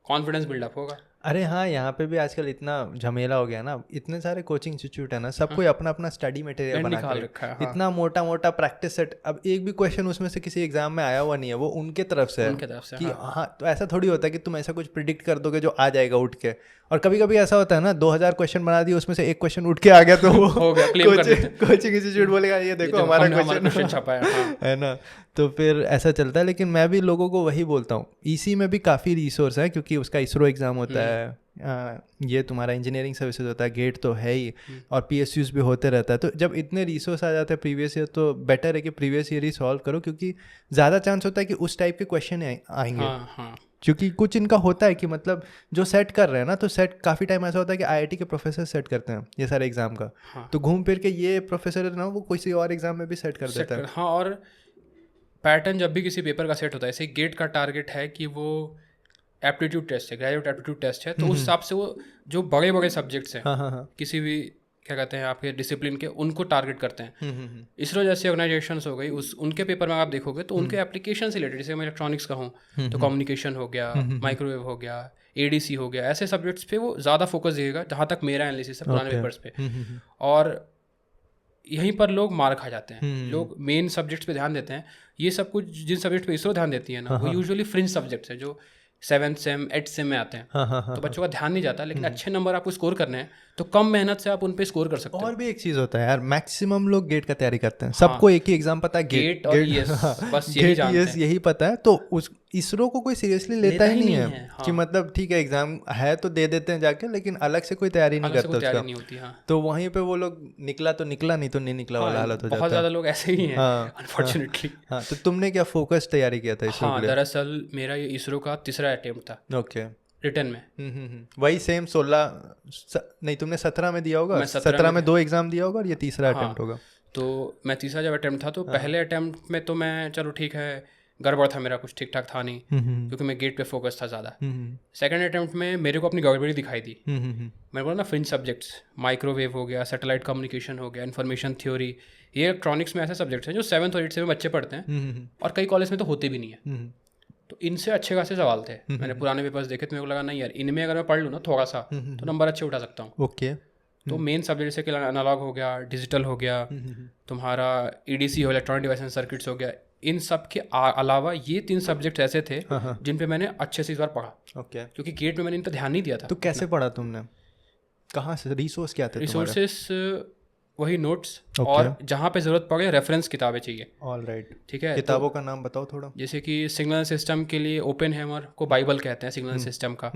कॉन्फिडेंस बिल्डअप होगा। अरे हाँ, यहाँ पे भी आजकल इतना झमेला हो गया ना, इतने सारे कोचिंग इंस्टीट्यूट है ना, सब कोई अपना अपना स्टडी मटेरियल बना के रखा है। इतना मोटा मोटा प्रैक्टिस सेट, अब एक भी क्वेश्चन उसमें से किसी एग्जाम में आया हुआ नहीं है, वो उनके तरफ से कि हाँ, तो ऐसा थोड़ी होता है कि तुम ऐसा कुछ प्रिडिक्ट कर दोगे जो आ जाएगा उठ के। और कभी कभी ऐसा होता है ना, 2000 क्वेश्चन बना दिए, उसमें से एक क्वेश्चन उठ के आ गया तो हो गया, कोचिंग इंस्टीट्यूट बोलेगा ये देखो हमारा क्वेश्चन छपा है ना, तो फिर ऐसा चलता है। लेकिन मैं भी लोगों को वही बोलता हूँ, ईसी में भी काफ़ी रिसोर्स है, क्योंकि उसका इसरो एग्ज़ाम होता है, ये तुम्हारा इंजीनियरिंग सर्विसेज होता है, गेट तो है ही, और PSUs भी होते रहता है। तो जब इतने रिसोर्स आ जाते हैं प्रीवियस ईयर, तो बेटर है कि प्रीवियस ईयर ही सॉल्व करो, क्योंकि ज़्यादा चांस होता है कि उस टाइप के क्वेश्चन आएंगे। क्योंकि कुछ इनका होता है कि मतलब जो सेट कर रहे हैं ना, तो सेट काफ़ी टाइम ऐसा होता है कि IIT के प्रोफेसर सेट करते हैं ये सारे एग्जाम का, तो घूम फिर के ये प्रोफेसर ना वो किसी और एग्जाम में भी सेट कर देता है। हाँ, और पैटर्न जब भी किसी पेपर का सेट होता है, जैसे गेट का टारगेट है कि वो एप्टीट्यूड टेस्ट है, ग्रेजुएट एप्टीट्यूड टेस्ट है, तो उस हिसाब से वो जो बड़े बड़े सब्जेक्ट्स हैं, किसी भी क्या कहते हैं आपके डिसिप्लिन के, उनको टारगेट करते हैं। इसरो जैसी ऑर्गेनाइजेशंस हो गई, उनके पेपर में आप देखोगे तो उनके एप्लीकेशन से रिलेटेड, जैसे मैं इलेक्ट्रॉनिक्स का हूँ तो कम्युनिकेशन हो गया, माइक्रोवेव हो गया, ADC हो गया, ऐसे सब्जेक्ट्स पे वो ज़्यादा फोकस देगा, जहाँ तक मेरा एनालिसिस है पुराने पेपर्स पे। और यहीं पर लोग मार खा जाते हैं, लोग मेन सब्जेक्ट्स पे ध्यान देते हैं। ये सब कुछ जिन सब्जेक्ट पे इसरो ध्यान देती है ना, वो यूजुअली फ्रिंज सब्जेक्ट्स हैं जो 7th सेम 8th सेम में आते हैं, तो बच्चों का ध्यान नहीं जाता। लेकिन अच्छे नंबर आपको स्कोर करने हैं तो कम मेहनत से आप उन पे स्कोर कर सकते हैं। और भी एक चीज़ होता है यार, मैक्सिमम लोग गेट का तैयारी करते हैं, सबको एक ही एग्जाम पता है, गेट और ES, बस यही जानते हैं, यही पता है। तो उस इसरो को कोई सीरियसली लेता ही नहीं है कि मतलब ठीक है एग्जाम है तो दे देते हैं जाके, लेकिन अलग से कोई तैयारी नहीं करता उसका, तो वहीं पे वो लोग निकला तो निकला, नहीं तो नहीं निकला वाला हालत हो जाता है। बहुत ज़्यादा लोग ऐसे ही हैं अनफॉर्चुनेटली। हाँ, तो तुमने क्या फोकस तैयारी किया था इसरो के लिए? दरअसल मेरा ये इसरो का तीसरा अटेम्प्ट था। ओके, रिटर्न में वही सेम 16 नहीं, तुमने 17 में दिया होगा, 17 में 2 एग्जाम दिया होगा, और ये तीसरा अटेम्प्ट होगा। तो मैं तीसरा जब अटेम्प्ट था, तो पहले अटेम्प्ट में तो मैं चलो ठीक है, गड़बड़ था मेरा, कुछ ठीक ठाक था नहीं, क्योंकि मैं गेट पे फोकस था ज़्यादा। सेकंड अटेम्प्ट में मेरे को अपनी गड़बड़ी दिखाई दी। मैंने बोला ना, फ्रिंज सब्जेक्ट्स, माइक्रोवेव हो गया, सैटेलाइट कम्युनिकेशन हो गया, इन्फॉर्मेशन थ्योरी, ये इलेक्ट्रॉनिक्स में ऐसे सब्जेक्ट्स हैं जो 7th और 8th में बच्चे पढ़ते हैं, और कई कॉलेज में तो होते भी नहीं है। तो इनसे अच्छे खासे सवाल थे, मैंने पुराने पेपर्स देखे तो मेरे को लगा नहीं यार, इनमें अगर मैं पढ़ लूँ ना थोड़ा सा, तो नंबर अच्छे उठा सकता हूँ। ओके, तो मेन सब्जेक्ट जैसे कि एनालॉग हो गया, डिजिटल हो गया, तुम्हारा EDC हो, इलेक्ट्रॉनिक डिवाइस एंड सर्किट्स हो गया, इन सब के अलावा ये 3 सब्जेक्ट ऐसे थे जिन पे मैंने अच्छे से इस बार पढ़ा। क्योंकि गेट में मैंने इन पर ध्यान नहीं दिया था। तो कैसे पढ़ा तुमने, कहाँ से, रिसोर्स क्या थे? रिसोर्सेस वही नोट्स, और जहाँ पे ज़रूरत पड़े रेफरेंस किताबें चाहिए। ऑलराइट, ठीक है, किताबों का नाम बताओ थोड़ा। जैसे कि सिग्नल सिस्टम के लिए ओपेनहेमर को बाइबल कहते हैं सिग्नल सिस्टम का,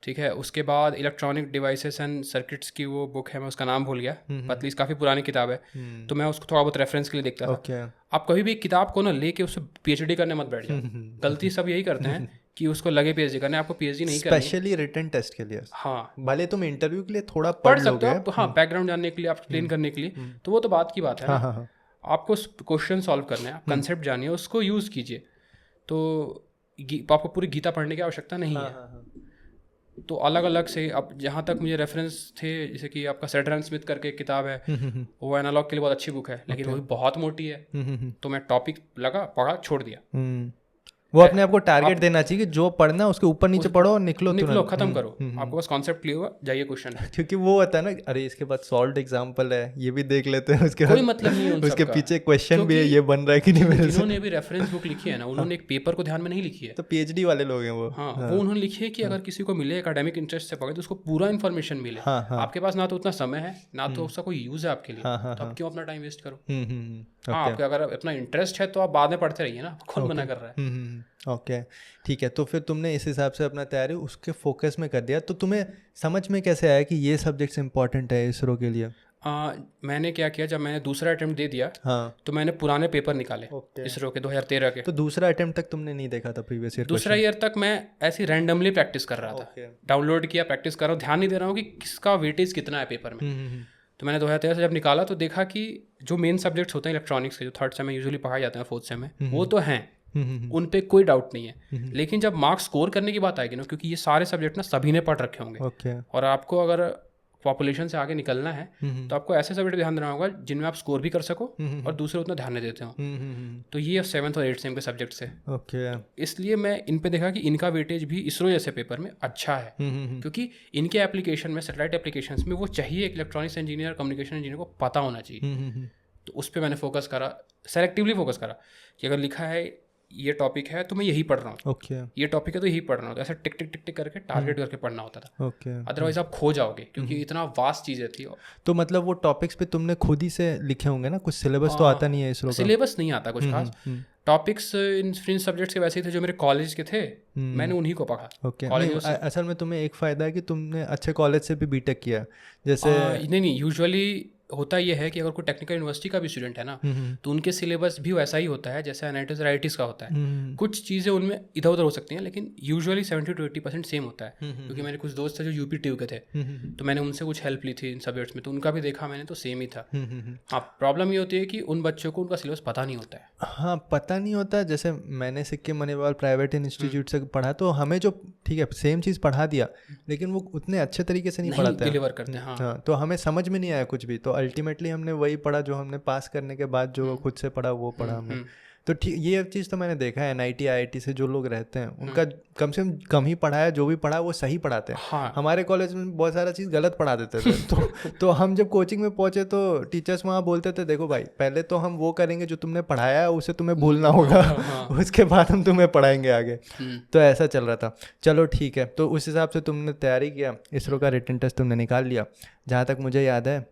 ठीक है। उसके बाद इलेक्ट्रॉनिक डिवाइसेस एंड सर्किट्स की वो बुक है, मैं उसका नाम भूल गया, पतली, काफ़ी पुरानी किताब है, तो मैं उसको थोड़ा बहुत रेफरेंस के लिए देखता था। आप कभी भी किताब को ना लेके उससे PhD करने मत बैठ जाओ, गलती सब यही करते हैं कि उसको लगे PhD करने, आपको PhD नहीं करनी, स्पेशली रिटन टेस्ट के लिए। हाँ, भले तुम इंटरव्यू के लिए थोड़ा पढ़ सकते हो, हाँ, बैकग्राउंड जानने के लिए, आप एक्सप्लेन करने के लिए, तो वो तो बात की बात है ना। आपको क्वेश्चन सॉल्व करना है, आप कंसेप्ट जानिए, उसको यूज़ कीजिए। तो आपको पूरी गीता पढ़ने की आवश्यकता नहीं है। तो अलग अलग से, अब जहाँ तक मुझे रेफरेंस थे, जैसे कि आपका सैटरन स्मिथ करके एक किताब है, वो एनालॉग के लिए बहुत अच्छी बुक है, लेकिन वो भी बहुत मोटी है, तो मैं टॉपिक लगा, पढ़ा, छोड़ दिया। वो अपने आप को टारगेट देना चाहिए कि जो पढ़ना उसके ऊपर नीचे पढ़ो और निकलो खत्म करो, आपको बस कॉन्सेप्ट क्लियर हुआ, जाइए क्वेश्चन। क्योंकि वो होता है ना, अरे इसके बाद सॉल्व्ड एग्जांपल है, ये भी देख लेते हैं, उसके कोई मतलब नहीं है उसके पीछे क्वेश्चन भी है, ये बन रहा है कि नहीं मेरे से। जिन्होंने भी रेफरेंस बुक लिखी है ना, उन्होंने एक पेपर को ध्यान में नहीं लिखी है, तो PhD वाले लोग हैं वो। हाँ, वो उन्होंने लिखी है कि अगर किसी को मिले एकेडमिक इंटरेस्ट से पढ़े तो उसको पूरा इन्फॉर्मेशन मिले। आपके पास ना तो उतना समय है, ना तो उसका कोई यूज है आपके लिए, तो आप क्यों अपना टाइम वेस्ट करो। हाँ, आपका अगर इतना इंटरेस्ट है तो आप बाद में पढ़ते रहिए ना, कौन मना कर रहा है। ओके, ठीक है। तो फिर तुमने इस हिसाब से अपना तैयारी उसके फोकस में कर दिया, तो तुम्हें समझ में कैसे आया कि ये सब्जेक्ट्स इंपॉर्टेंट है इसरो के लिए? मैंने क्या किया, जब मैंने दूसरा अटेम्प्ट दे दिया, तो मैंने पुराने पेपर निकाले इसरो के 2013 के। तो दूसरा अटेम्प्ट तक तुमने नहीं देखा था प्रीवियस ईयर? दूसरा ईयर तक मैं ऐसी रैंडमली प्रैक्टिस कर रहा था, डाउनलोड किया, प्रैक्टिस कर रहा हूँ, ध्यान नहीं दे रहा हूँ कि किसका वेटेज कितना है पेपर में। तो मैंने 2013 से जब निकाला तो देखा कि जो मेन सब्जेक्ट्स होते हैं इलेक्ट्रॉनिक्स के, जो थर्ड सेम में यूजुअली पढ़ाए जाते हैं, फोर्थ सेम में, वो तो हैं, उन पे कोई डाउट नहीं है। लेकिन जब मार्क्स स्कोर करने की बात आएगी ना, क्योंकि ये सारे सब्जेक्ट ना सभी ने पढ़ रखे होंगे, और आपको अगर पॉपुलेशन से आगे निकलना है तो आपको ऐसे सब्जेक्ट ध्यान देना होगा जिनमें आप स्कोर भी कर सको और दूसरे उतना ध्यान नहीं देते हो। तो ये 7th और 8th सेम के सब्जेक्ट्स है। इसलिए मैं इन पे देखा कि इनका वेटेज भी इसरो जैसे पेपर में अच्छा है, क्योंकि इनके एप्लीकेशन में, सैटेलाइट एप्लीकेशंस में, वो चाहिए एक इलेक्ट्रॉनिक्स इंजीनियर, कम्युनिकेशन इंजीनियर को पता होना चाहिए। तो उस पर मैंने फोकस करा, सेलेक्टिवली फोकस करा कि अगर लिखा है ये टॉपिक है तो मैं यही पढ़ रहा हूँ, ये टॉपिक है तो यही पढ़ रहा हूँ, तो ऐसा टिक टिक टिक टिक करके टारगेट करके पढ़ना होता था। अदरवाइज आप खो जाओगे, क्योंकि इतना वास्ट चीज़ें थी। तो मतलब वो टॉपिक्स पे तुमने खुद ही से लिखे होंगे ना, कुछ सिलेबस तो आता नहीं है इसरो का? सिलेबस नहीं आता कुछ खास, टॉपिक्स इन फ्रिंज सब्जेक्ट्स के वैसे ही थे जो मेरे कॉलेज के थे, मैंने उन्हीं को पढ़ा। असल में तुम्हें एक फ़ायदा है कि तुमने अच्छे कॉलेज से भी बीटेक किया, जैसे नहीं यूजुअली होता ये है कि अगर कोई टेक्निकल यूनिवर्सिटी का भी स्टूडेंट है ना, तो उनके सिलेबस भी वैसा ही होता है जैसे एनआईटीज और आईआईटीज का होता है। कुछ चीज़ें उनमें इधर उधर हो सकती हैं, लेकिन यूजुअली 70 to 80% सेम होता है। क्योंकि मेरे कुछ दोस्त थे जो यूपी ट्यू के थे, तो मैंने उनसे कुछ हेल्प ली थी इन सब्जेक्ट्स में, तो उनका भी देखा मैंने, तो सेम ही था। हाँ, प्रॉब्लम ये होती है कि उन बच्चों को उनका सिलेबस पता नहीं होता है। हाँ, पता नहीं होता। जैसे मैंने सिक्किम मणिपाल प्राइवेट इंस्टीट्यूट से पढ़ा, तो हमें जो ठीक है सेम चीज़ पढ़ा दिया, लेकिन वो उतने अच्छे तरीके से नहीं पढ़ाते, डिलीवर करते हैं। हाँ, तो हमें समझ में नहीं आया कुछ भी। तो अल्टीमेटली हमने वही पढ़ा जो हमने पास करने के बाद जो खुद से पढ़ा वो पढ़ा हमने। तो ठीक, ये चीज़ तो मैंने देखा है एनआईटी आईआईटी से जो लोग रहते हैं उनका कम से कम ही पढ़ा है, जो भी पढ़ा वो सही पढ़ाते हैं। हाँ। हमारे कॉलेज में बहुत सारा चीज़ गलत पढ़ा देते थे। तो हम जब कोचिंग में पहुंचे तो टीचर्स वहाँ बोलते थे, देखो भाई पहले तो हम वो करेंगे जो तुमने पढ़ाया है, उसे तुम्हें भूलना होगा, उसके बाद हम तुम्हें पढ़ाएंगे आगे। तो ऐसा चल रहा था। चलो ठीक है, तो उस हिसाब से तुमने तैयारी किया, इसरो का रिटन टेस्ट तुमने निकाल लिया। जहाँ तक मुझे याद है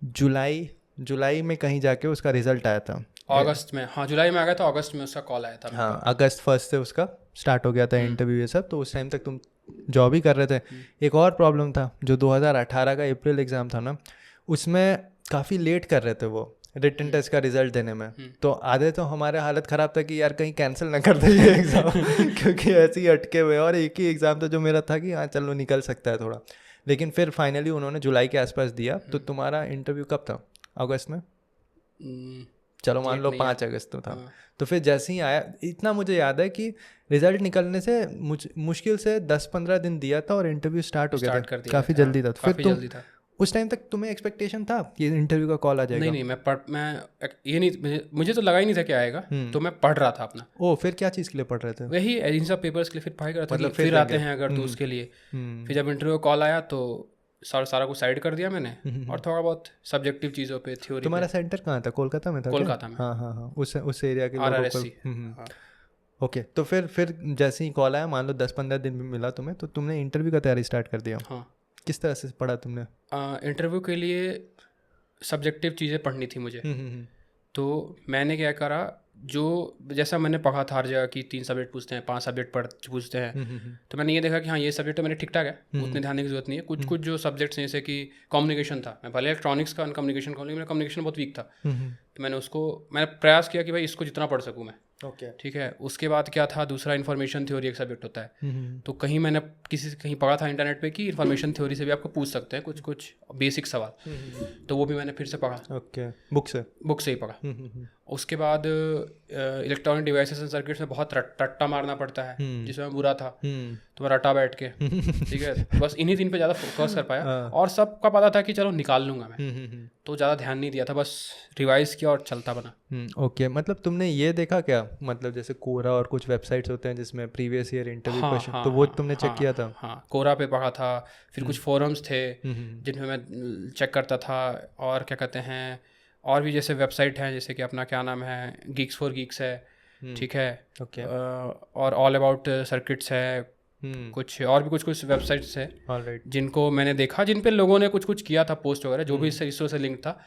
जुलाई में कहीं जाके उसका रिजल्ट आया था, अगस्त में। हाँ, जुलाई में आ गया था, अगस्त में उसका कॉल आया था। हाँ, अगस्त 1 से उसका स्टार्ट हो गया था इंटरव्यू ये सब। तो उस टाइम तक तुम जॉब ही कर रहे थे। एक और प्रॉब्लम था, जो 2018 का अप्रैल एग्ज़ाम था ना, उसमें काफ़ी लेट कर रहे थे वो रिटन टेस्ट का रिजल्ट देने में। तो आधे तो हमारे हालत ख़राब था कि यार कहीं कैंसिल ना कर दे ये एग्ज़ाम क्योंकि ऐसे ही अटके हुए। और एक ही एग्ज़ाम था जो मेरा था कि हाँ चलो निकल सकता है थोड़ा। लेकिन फिर फाइनली उन्होंने जुलाई के आसपास दिया। तो तुम्हारा इंटरव्यू कब था? अगस्त में? चलो मान लो 5 अगस्त तो था। तो फिर जैसे ही आया, इतना मुझे याद है कि रिजल्ट निकलने से मुश्किल से 10-15 दिन दिया था और इंटरव्यू स्टार्ट हो गया था, काफ़ी जल्दी था। फिर तुम उस टाइम तक तुम्हें एक्सपेक्टेशन था कि इंटरव्यू का कॉल आ जाएगा? नहीं, मैं ये नहीं, मुझे तो लगा ही नहीं था कि आएगा। तो मैं पढ़ रहा था अपना। ओ, फिर क्या चीज़ के लिए पढ़ रहे थे? वही इन सब पेपर्स के लिए फिर पढ़ाई कर रहा था, मतलब फिर आते हैं अगर तो उसके लिए। फिर जब इंटरव्यू का कॉल आया तो सारा कुछ साइड कर दिया मैंने, और थोड़ा बहुत सब्जेक्टिव चीज़ों पे, थ्योरी। तुम्हारा सेंटर कहाँ था? कोलकाता में था? कोलकाता में। हाँ, उस एरिया के RRSC। ओके। तो फिर जैसे ही कॉल आया, मान लो 10-15 दिन में मिला तुम्हें, तो तुमने इंटरव्यू का तैयारी स्टार्ट कर दिया। हाँ। किस तरह से पढ़ा तुमने? इंटरव्यू के लिए सब्जेक्टिव चीज़ें पढ़नी थी मुझे। तो मैंने क्या करा, जो जैसा मैंने पढ़ा था हर जगह की 3 सब्जेक्ट पूछते हैं, 5 सब्जेक्ट पूछते हैं, तो मैंने ये देखा कि हाँ ये सब्जेक्ट तो मेरे ठीक ठाक है, उतने ध्यान देने की जरूरत नहीं है। कुछ जो सब्जेक्ट्स हैं, जैसे कि कम्युनिकेशन था, मैं पहले इलेक्ट्रॉनिक्स का कम्युनिकेशन का, लेकिन मेरा कम्युनिकेशन बहुत वीक था। तो मैंने प्रयास किया कि भाई इसको जितना पढ़ सकूँ मैं। ठीक है। उसके बाद क्या था, दूसरा इन्फॉर्मेशन थ्योरी एक सब्जेक्ट होता है। तो कहीं मैंने कहीं पढ़ा था इंटरनेट पे कि इन्फॉर्मेशन थ्योरी से भी आपको पूछ सकते हैं कुछ बेसिक सवाल। तो वो भी मैंने फिर से पढ़ा। बुक से ही पढ़ा। उसके बाद इलेक्ट्रॉनिक डिवाइसेस एंड सर्किट्स में बहुत रट्टा मारना पड़ता है, जिसमें मैं बुरा था। तो मैं रटा बैठ के ठीक है, बस इन्हीं 3 पे ज़्यादा फोकस कर पाया। और सबका पता था कि चलो निकाल लूँगा मैं, तो ज़्यादा ध्यान नहीं दिया था, बस रिवाइज किया और चलता बना। ओके। मतलब तुमने ये देखा क्या, मतलब जैसे कोरा और कुछ वेबसाइट्स होते हैं जिसमें प्रीवियस ईयर इंटरव्यू क्वेश्चन, तो वो तुमने चेक किया था? हाँ, कोरा पे पढ़ा था। फिर कुछ फोरम्स थे जिनमें मैं चेक करता था, और क्या कहते हैं, और भी जैसे वेबसाइट हैं, जैसे कि अपना क्या नाम है, Geeks for Geeks है, ठीक है। ओके। और ऑल अबाउट सर्किट्स है, कुछ और भी कुछ वेबसाइट्स है जिनको मैंने देखा, जिन पे लोगों ने कुछ किया था, पोस्ट वगैरह, जो भी इससे लिंक था।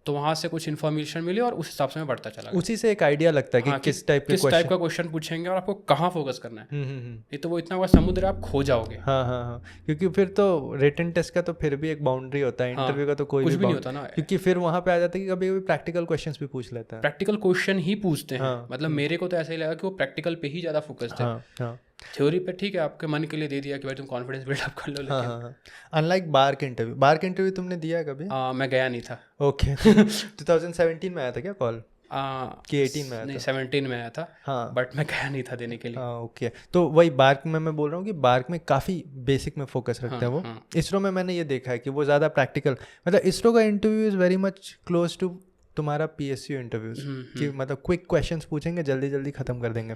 तो वहाँ से कुछ इन्फॉर्मेशन मिली और उस हिसाब से मैं बढ़ता चला गया। उसी से एक आइडिया लगता है कि किस टाइप का क्वेश्चन पूछेंगे और आपको कहाँ फोकस करना है। नहीं तो वो इतना बड़ा समुद्र आप खो जाओगे। हाँ, क्योंकि फिर तो रिटन टेस्ट का तो फिर भी एक बाउंड्री होता है, इंटरव्यू का तो कोई कुछ भी नहीं होता ना, क्योंकि फिर वहाँ पे आ जाता है कि कभी प्रैक्टिकल क्वेश्चंस भी पूछ लेता है। प्रैक्टिकल क्वेश्चन ही पूछते हैं। मतलब मेरे को तो ऐसा ही लगा कि वो प्रैक्टिकल पे ही ज़्यादा फोकस थे। थ्योरी पे ठीक है, आपके मन के लिए दे दिया कि भाई तुम कॉन्फिडेंस बिल्डअप कर लो, हाँ लेकिन हाँ हाँ। अनलाइक बार के इंटरव्यू तुमने दिया है कभी? मैं गया नहीं था। ओके 2017 में आया था क्या कॉल कि 18 में आया नहीं था? 17 में आया था, हाँ बट मैं गया नहीं था देने के लिए। हाँ ओके। तो वही बार्क में मैं बोल रहा हूँ कि बार्क में काफ़ी बेसिक में फोकस रखते हैं वो। इसरो में मैंने ये देखा है कि वो ज़्यादा प्रैक्टिकल, मतलब इसरो का interview is very much close to तुम्हारा PSU इंटरव्यूज कि मतलब क्विक क्वेश्चंस पूछेंगे, जल्दी जल्दी ख़त्म कर देंगे,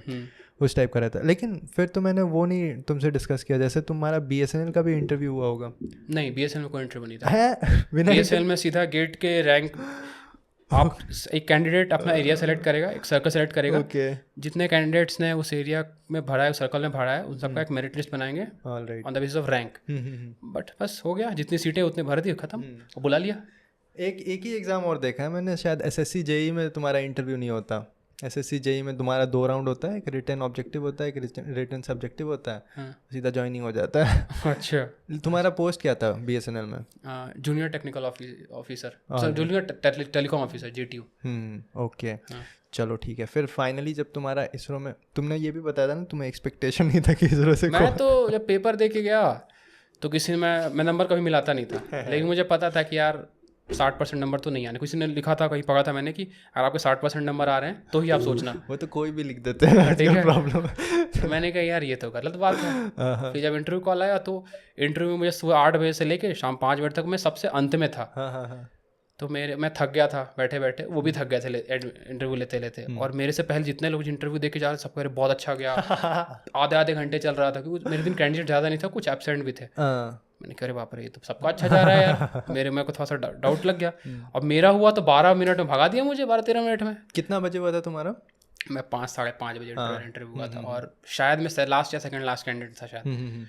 उस टाइप का रहता है। लेकिन फिर तो मैंने वो नहीं तुमसे डिस्कस किया, जैसे तुम्हारा BSNL का भी इंटरव्यू हुआ होगा? नहीं, BSNL में कोई इंटरव्यू नहीं था। है BSNL में सीधा गेट के रैंक, आप एक कैंडिडेट अपना एरिया सेलेक्ट करेगा, एक सर्कल सेलेक्ट करेगा, जितने कैंडिडेट्स ने उस एरिया में भरा है, उस सर्कल में भरा है, उन सबका एक मेरिट लिस्ट बनाएंगे on the basis of rank. But बस हो गया, जितनी सीटें उतने भर दी, खत्म, बुला लिया। एक ही एग्ज़ाम और देखा है मैंने, शायद SSC JEE में तुम्हारा इंटरव्यू नहीं होता। SSC JEE में तुम्हारा 2 राउंड होता है, एक रिटन ऑब्जेक्टिव होता है, एक रिटन सब्जेक्टिव होता है, सीधा ज्वाइनिंग हो जाता है। अच्छा, तुम्हारा पोस्ट क्या था BSNL में? Junior technical officer, junior telecom officer, JTU। Okay चलो ठीक है। फिर फाइनली जब तुम्हारा इसरो में, तुमने ये भी बताया था ना तुम्हें एक्सपेक्टेशन नहीं था कि इसरो से मैं तो जब पेपर दे के गया तो किसी मैं नंबर कभी मिलाता नहीं था, लेकिन मुझे पता था कि यार 60% नंबर तो नहीं आने। किसी ने लिखा था, कहीं पढ़ा था मैंने कि अगर आपके 60% नंबर आ रहे हैं तो ही आप सोचना। वो तो कोई भी लिख देते हैं, ठीक है, प्रॉब्लम। तो मैंने कहा यार ये तो गलत बात है। फिर जब इंटरव्यू कॉल आया तो इंटरव्यू मुझे सुबह 8 बजे से लेके शाम 5 बजे तक मैं सबसे अंत में था। तो मैं थक गया था बैठे बैठे, वो भी थक गए थे इंटरव्यू लेते लेते। और मेरे से पहले जितने लोग इंटरव्यू देके जा रहे सब कह रहे बहुत अच्छा गया। आधे घंटे चल रहा था, क्योंकि मेरे दिन कैंडिडेट ज़्यादा नहीं था, कुछ एबसेंट भी थे। मैंने कहा बाप रे, ये तो सबका अच्छा जा रहा है यार। मेरे को थोड़ा सा डाउट लग गया। अब मेरा हुआ तो 12 मिनट में भगा दिया मुझे, 12-13 मिनट में। कितना बजे हुआ था तुम्हारा? मैं 5-5:30 बजे इंटरव्यू हुआ था, और शायद मैं लास्ट या सेकंड लास्ट कैंडिडेट था शायद।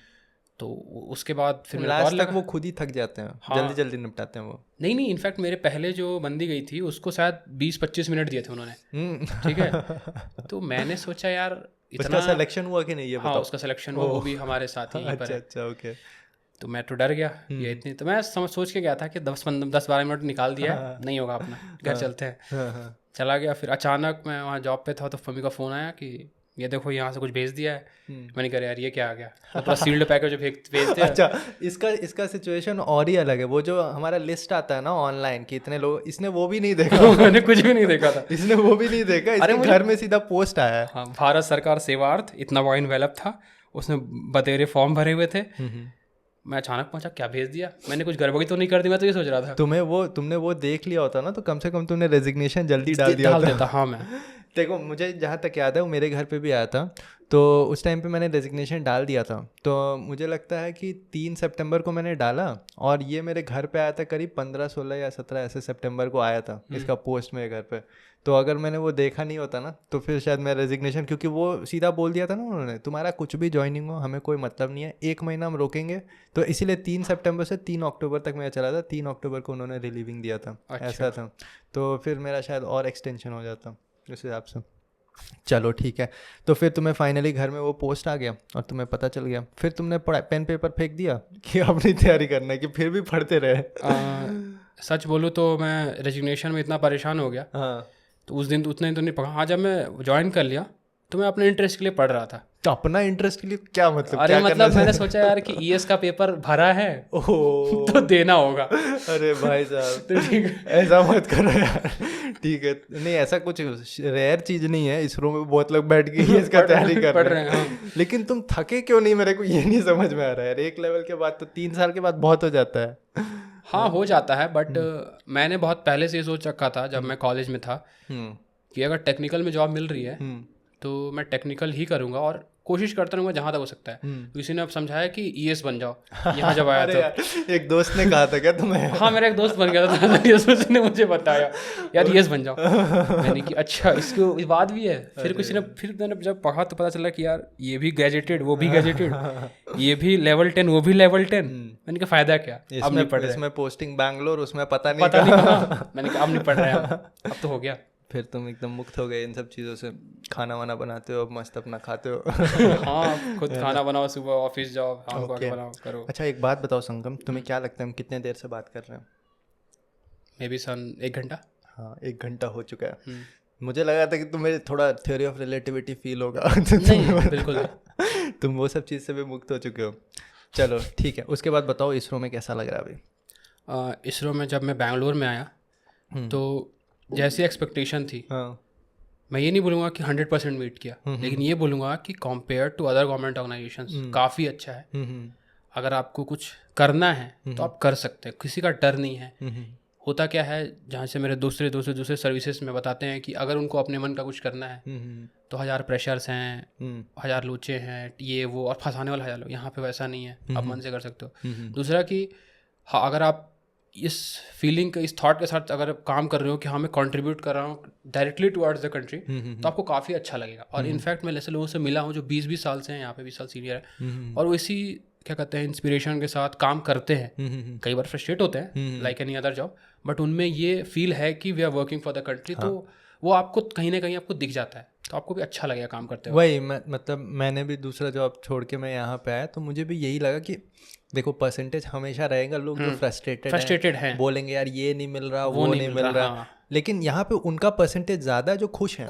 तो उसके बाद फिर लास्ट तक वो खुद ही थक जाते हैं। हाँ, जल्दी जल्दी निपटाते हैं वो। नहीं, इनफैक्ट मेरे पहले जो बंदी गई थी उसको शायद 20-25 मिनट दिए थे उन्होंने, ठीक है। तो मैंने सोचा यार इतना सिलेक्शन हुआ कि नहीं ये बताओ। हाँ, उसका सिलेक्शन हुआ, वो भी हमारे साथ ही। अच्छा ओके। तो मैं तो डर गया ये इतनी, तो मैं सोच के गया था कि 10-12 मिनट निकाल दिया, नहीं होगा अपना, घर चलते हैं। चला गया। फिर अचानक मैं वहाँ जॉब पे था तो मम्मी का फ़ोन आया कि ये देखो यहाँ से कुछ भेज दिया है। मैंने कहा यार ये क्या आ गया, पूरा सील्ड पैकेज भेजते हैं। अच्छा, इसका सिचुएशन और ही अलग है। वो जो हमारा लिस्ट आता है ना ऑनलाइन कि इतने लोग, इसने वो भी नहीं देखा। मैंने कुछ भी नहीं देखा था। इसने वो भी नहीं देखा, इसके घर में सीधा पोस्ट आया है। हाँ, भारत सरकार सेवार्थ, इतना बड़ा इन्वेलप था, उसने बतेरे फॉर्म भरे हुए थे। मैं अचानक पहुंचा, क्या भेज दिया, मैंने कुछ गड़बड़ी तो नहीं कर दी, मैं तो ये सोच रहा था। तुमने वो देख लिया होता ना तो कम से कम तुमने रेजिग्नेशन जल्दी डाल देता। हाँ, मैं देखो मुझे जहाँ तक याद है वो मेरे घर पे भी आया था, तो उस टाइम पे मैंने रेजिग्नेशन डाल दिया था। तो मुझे लगता है कि 3 सितंबर को मैंने डाला और ये मेरे घर पे आया था करीब 15, 16 या 17 ऐसे सितंबर को आया था इसका पोस्ट मेरे घर पे। तो अगर मैंने वो देखा नहीं होता ना तो फिर शायद मैं रेजिग्नेशन, क्योंकि वो सीधा बोल दिया था ना उन्होंने, तुम्हारा कुछ भी ज्वाइनिंग हो हमें कोई मतलब नहीं है, 1 महीना हम रोकेंगे। तो इसीलिए 3 सितंबर से 3 अक्टूबर तक मैं चला था। 3 अक्टूबर को उन्होंने रिलीविंग दिया था। अच्छा। ऐसा था, तो फिर मेरा शायद और एक्सटेंशन हो जाता उस हिसाब से। चलो ठीक है। तो फिर तुम्हें फाइनली घर में वो पोस्ट आ गया और तुम्हें पता चल गया, फिर तुमने पेन पेपर फेंक दिया कि अपनी तैयारी करना है, कि फिर भी पढ़ते रहे? सच बोलूँ तो मैं रेजिग्नेशन में इतना परेशान हो गया। हाँ। तो उस दिन उतने दिन तो नहीं पढ़ा। हाँ, जब मैं ज्वाइन कर लिया तो मैं अपने इंटरेस्ट के लिए पढ़ रहा था। तो अपना इंटरेस्ट के लिए क्या मतलब? अरे क्या मतलब मैंने सोचा यार कि ES का पेपर भरा है तो देना होगा। अरे भाई साहब तो ठीक है, ऐसा मत करो यार। ठीक है, नहीं ऐसा कुछ रेयर चीज नहीं है, इसरो में बहुत लोग बैठ के इसका तैयारी कर रहे हैं। लेकिन तुम थके क्यों नहीं, मेरे को ये नहीं समझ में आ रहा है। 1 लेवल के बाद तो 3 साल के बाद बहुत हो जाता है। हाँ, हो जाता है, बट मैंने बहुत पहले से ये सोच रखा था जब मैं कॉलेज में था कि अगर टेक्निकल में जॉब मिल रही है तो मैं टेक्निकल ही करूँगा और कोशिश करता रहूँगा जहाँ तक हो सकता है। तो किसी ने अब समझाया कि ES बन जाओ। यहाँ जब आया तो एक दोस्त ने कहा था क्या तुम्हें? हाँ, मेरा एक दोस्त बन गया था, उसने मुझे बताया यार ES बन जाओ। मैंने कि अच्छा, इसके बाद भी है। फिर मैंने जब पढ़ा तो पता चला कि यार ये भी गैजेटेड, वो भी गैजेटेड, ये भी लेवल 10, वो भी लेवल 10। मैंने कहा फायदा क्या, अब नहीं पढ़ रहे। इसमें पोस्टिंग बैंगलोर, उसमें पता नहीं मैंने कहा अब नहीं पढ़ रहे, अब तो हो गया। फिर तुम एकदम मुक्त हो गए इन सब चीज़ों से, खाना वाना बनाते हो, मस्त अपना खाते हो। हाँ, खुद खाना बनाओ, सुबह ऑफिस जाओ, शाम को बनाओ करो। अच्छा, एक बात बताओ संगम, तुम्हें क्या लगता है हम कितने देर से बात कर रहे हैं? मे बी 1 घंटा। हाँ, 1 घंटा हो चुका है। मुझे लगा था कि तुम्हें थोड़ा थ्योरी ऑफ रिलेटिविटी फील होगा। नहीं, बिल्कुल नहीं। तुम वो सब चीज़ से भी मुक्त हो चुके हो। चलो ठीक है, उसके बाद बताओ इसरो में कैसा लग रहा है अभी? इसरो में जब मैं बैंगलोर में आया तो जैसी एक्सपेक्टेशन थी, मैं ये नहीं बोलूँगा कि 100% मीट किया, लेकिन ये बोलूँगा कि compare to other government organisations काफ़ी अच्छा है। अगर आपको कुछ करना है तो आप कर सकते हैं, किसी का डर नहीं है। होता क्या है, जहाँ से मेरे दूसरे सर्विसेज में बताते हैं कि अगर उनको अपने मन का कुछ करना है तो 1000 प्रेशर्स हैं, 1000 लोचे हैं, ये वो, और फंसाने वाले 1000 लोग। यहाँ पे वैसा नहीं है, आप मन से कर सकते हो। दूसरा कि हाँ, अगर आप इस फीलिंग के, इस थॉट के साथ अगर आप काम कर रहे हो कि हाँ मैं कंट्रीब्यूट कर रहा हूँ डायरेक्टली टुवर्ड्स द कंट्री, तो आपको काफ़ी अच्छा लगेगा। और इनफैक्ट मैं ऐसे लोगों से मिला हूँ जो 20-20 साल से हैं यहाँ पे, 20 साल सीनियर है, और वो इसी क्या कहते हैं इंस्पिरेशन के साथ काम करते हैं। कई बार फ्रस्ट्रेट होते हैं like any other job, but उनमें ये फील है कि we are working for the country. तो वो आपको कहीं ना कहीं आपको दिख जाता है, तो आपको भी अच्छा लगेगा काम करते हुए। वही मतलब मैंने भी दूसरा जॉब छोड़ के मैं यहाँ पे आया तो मुझे भी यही लगा कि देखो परसेंटेज हमेशा रहेगा, लोग जो फ्रस्ट्रेटेड हैं बोलेंगे यार ये नहीं मिल रहा, वो नहीं मिल रहा। लेकिन यहाँ पे उनका परसेंटेज ज़्यादा है जो खुश हैं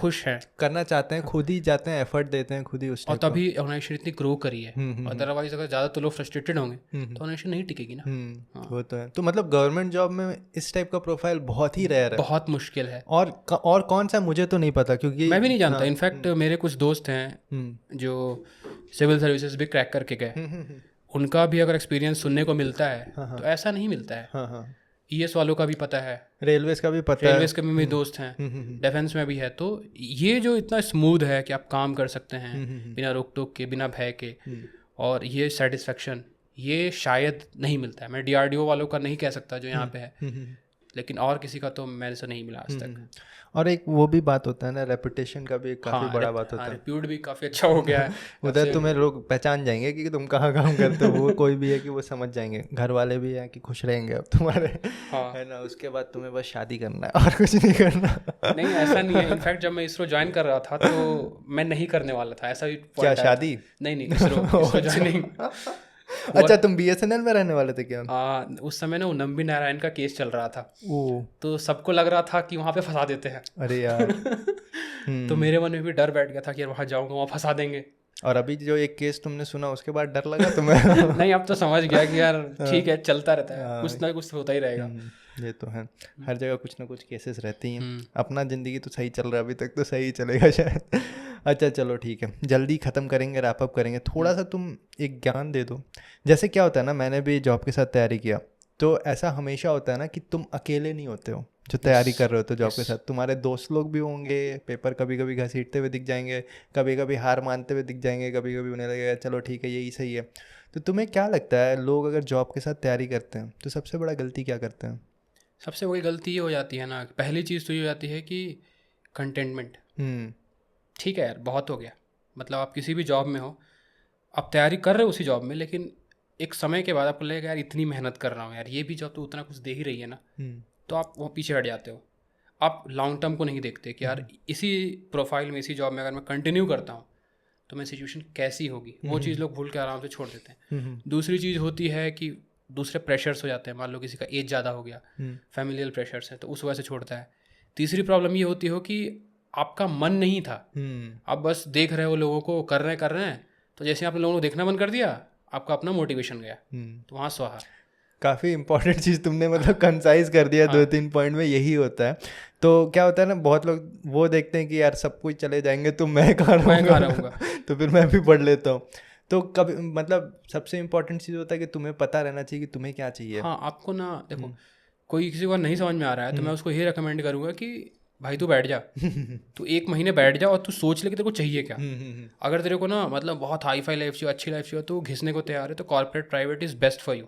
करना चाहते हैं, खुद ही जाते हैं, एफर्ट देते हैं खुद ही उस, और तभी ऑर्गेनाइजेशन इतनी ग्रो करी है। अदरवाइज अगर ज़्यादा तो लोग फ्रस्ट्रेटेड होंगे तो ऑर्गेनाइजेशन नहीं टिकेगी ना। वो तो है। तो मतलब गवर्नमेंट जॉब में इस टाइप का प्रोफाइल बहुत ही रेयर है, बहुत मुश्किल है। और कौन सा मुझे तो नहीं पता, क्योंकि मैं भी नहीं जानता। इनफैक्ट मेरे कुछ दोस्त हैं जो सिविल सर्विसेज भी क्रैक करके गए, उनका भी अगर एक्सपीरियंस सुनने को मिलता है तो ऐसा नहीं मिलता है। ES वालों का भी पता है, रेलवेज का भी पता है, रेलवेज के भी मेरे दोस्त हैं, डिफेंस में भी है। तो ये जो इतना स्मूथ है कि आप काम कर सकते हैं बिना रोक टोक के, बिना भय के, और ये सेटिस्फेक्शन ये शायद नहीं मिलता है। मैं DRDO वालों का नहीं कह सकता जो यहाँ पे है, लेकिन और किसी का तो मेरे से नहीं मिला आज तक। और एक वो भी बात होता है ना, रेपुटेशन का भी एक काफ़ी बड़ा बात होता है। रिप्यूट भी काफ़ी अच्छा हो गया है उधर तुम्हें लोग पहचान जाएंगे कि तुम कहाँ काम करते हो। वो कोई भी है कि वो समझ जाएंगे, घर वाले भी हैं कि खुश रहेंगे अब तुम्हारे, है ना। उसके बाद तुम्हें बस शादी करना है और कुछ नहीं करना। नहीं, ऐसा नहीं है। इनफैक्ट जब मैं इसरो ज्वाइन कर रहा था तो मैं नहीं करने वाला था ऐसा भी। क्या शादी? नहीं, इसरो ज्वाइनिंग। अच्छा, तुम BSNL में रहने वाले थे क्या? उस समय ना नंबी नारायण का केस चल रहा था, तो सबको लग रहा था कि वहाँ पे फंसा देते हैं। अरे यार तो मेरे मन में भी डर बैठ गया था कि यार वहाँ जाऊँगा वहाँ फंसा देंगे। और अभी जो एक केस तुमने सुना उसके बाद डर लगा तुम्हें? नहीं, अब तो समझ गया कि यार ठीक है, चलता रहता है, कुछ ना कुछ होता ही रहेगा। ये तो है, हर जगह कुछ ना कुछ केसेस रहती हैं। अपना ज़िंदगी तो सही चल रहा है अभी तक, तो सही चलेगा शायद। अच्छा चलो ठीक है, जल्दी ख़त्म करेंगे, रैप अप करेंगे। थोड़ा सा तुम एक ज्ञान दे दो। जैसे क्या होता है ना, मैंने भी जॉब के साथ तैयारी किया, तो ऐसा हमेशा होता है ना कि तुम अकेले नहीं होते हो जो तैयारी कर रहे हो। तो जॉब के साथ तुम्हारे दोस्त लोग भी होंगे, पेपर कभी कभी घसीटते हुए दिख जाएंगे, कभी कभी हार मानते हुए दिख जाएंगे, कभी कभी उन्हें लगेगा चलो ठीक है यही सही है। तो तुम्हें क्या लगता है, लोग अगर जॉब के साथ तैयारी करते हैं तो सबसे बड़ा गलती क्या करते हैं? सबसे बड़ी गलती ये हो जाती है ना, पहली चीज़ तो ये हो जाती है कि कंटेनमेंट। ठीक है यार, बहुत हो गया। मतलब आप किसी भी जॉब में हो, आप तैयारी कर रहे हो उसी जॉब में, लेकिन एक समय के बाद आपको लगेगा यार इतनी मेहनत कर रहा हूँ यार, ये भी जॉब तो उतना कुछ दे ही रही है ना, तो आप वो पीछे हट जाते हो। आप लॉन्ग टर्म को नहीं देखते कि यार इसी प्रोफाइल में, इसी जॉब में अगर मैं कंटिन्यू करता हूँ तो मैं सिचुएशन कैसी होगी, वो चीज़ लोग भूल के आराम से छोड़ देते हैं। दूसरी चीज़ होती है कि दूसरे प्रेशर्स हो जाते हैं। मान लो किसी का एज ज़्यादा हो गया, फैमिलियल प्रेशर्स हैं, तो उस वजह से छोड़ता है। तीसरी प्रॉब्लम ये होती हो कि आपका मन नहीं था, आप बस देख रहे हो लोगों को कर रहे हैं, तो जैसे आपने लोगों को देखना बंद कर दिया, आपका अपना मोटिवेशन गया, तो वहाँ स्वाहा। काफ़ी इंपॉर्टेंट चीज़ तुमने मतलब कंसाइज कर दिया। 2-3 पॉइंट में यही होता है। तो क्या होता है ना, बहुत लोग वो देखते हैं कि यार सब कुछ चले जाएंगे तो मैं कहाँ रहूँगा तो फिर मैं भी पढ़ लेता हूँ। तो कभी मतलब सबसे इम्पोर्टेंट चीज़ होता है कि तुम्हें पता रहना चाहिए कि तुम्हें क्या चाहिए। हाँ, आपको ना देखो, कोई किसी को नहीं समझ में आ रहा है तो मैं उसको ये रिकमेंड करूँगा कि भाई तू बैठ जा, तू 1 महीने बैठ जा और तू सोच ले कि तेरे को चाहिए क्या। अगर तेरे को ना मतलब बहुत हाई फाई लाइफ चाहिए, अच्छी लाइफ चाहिए, तो घिसने को तैयार है, तो corporate private is best for you.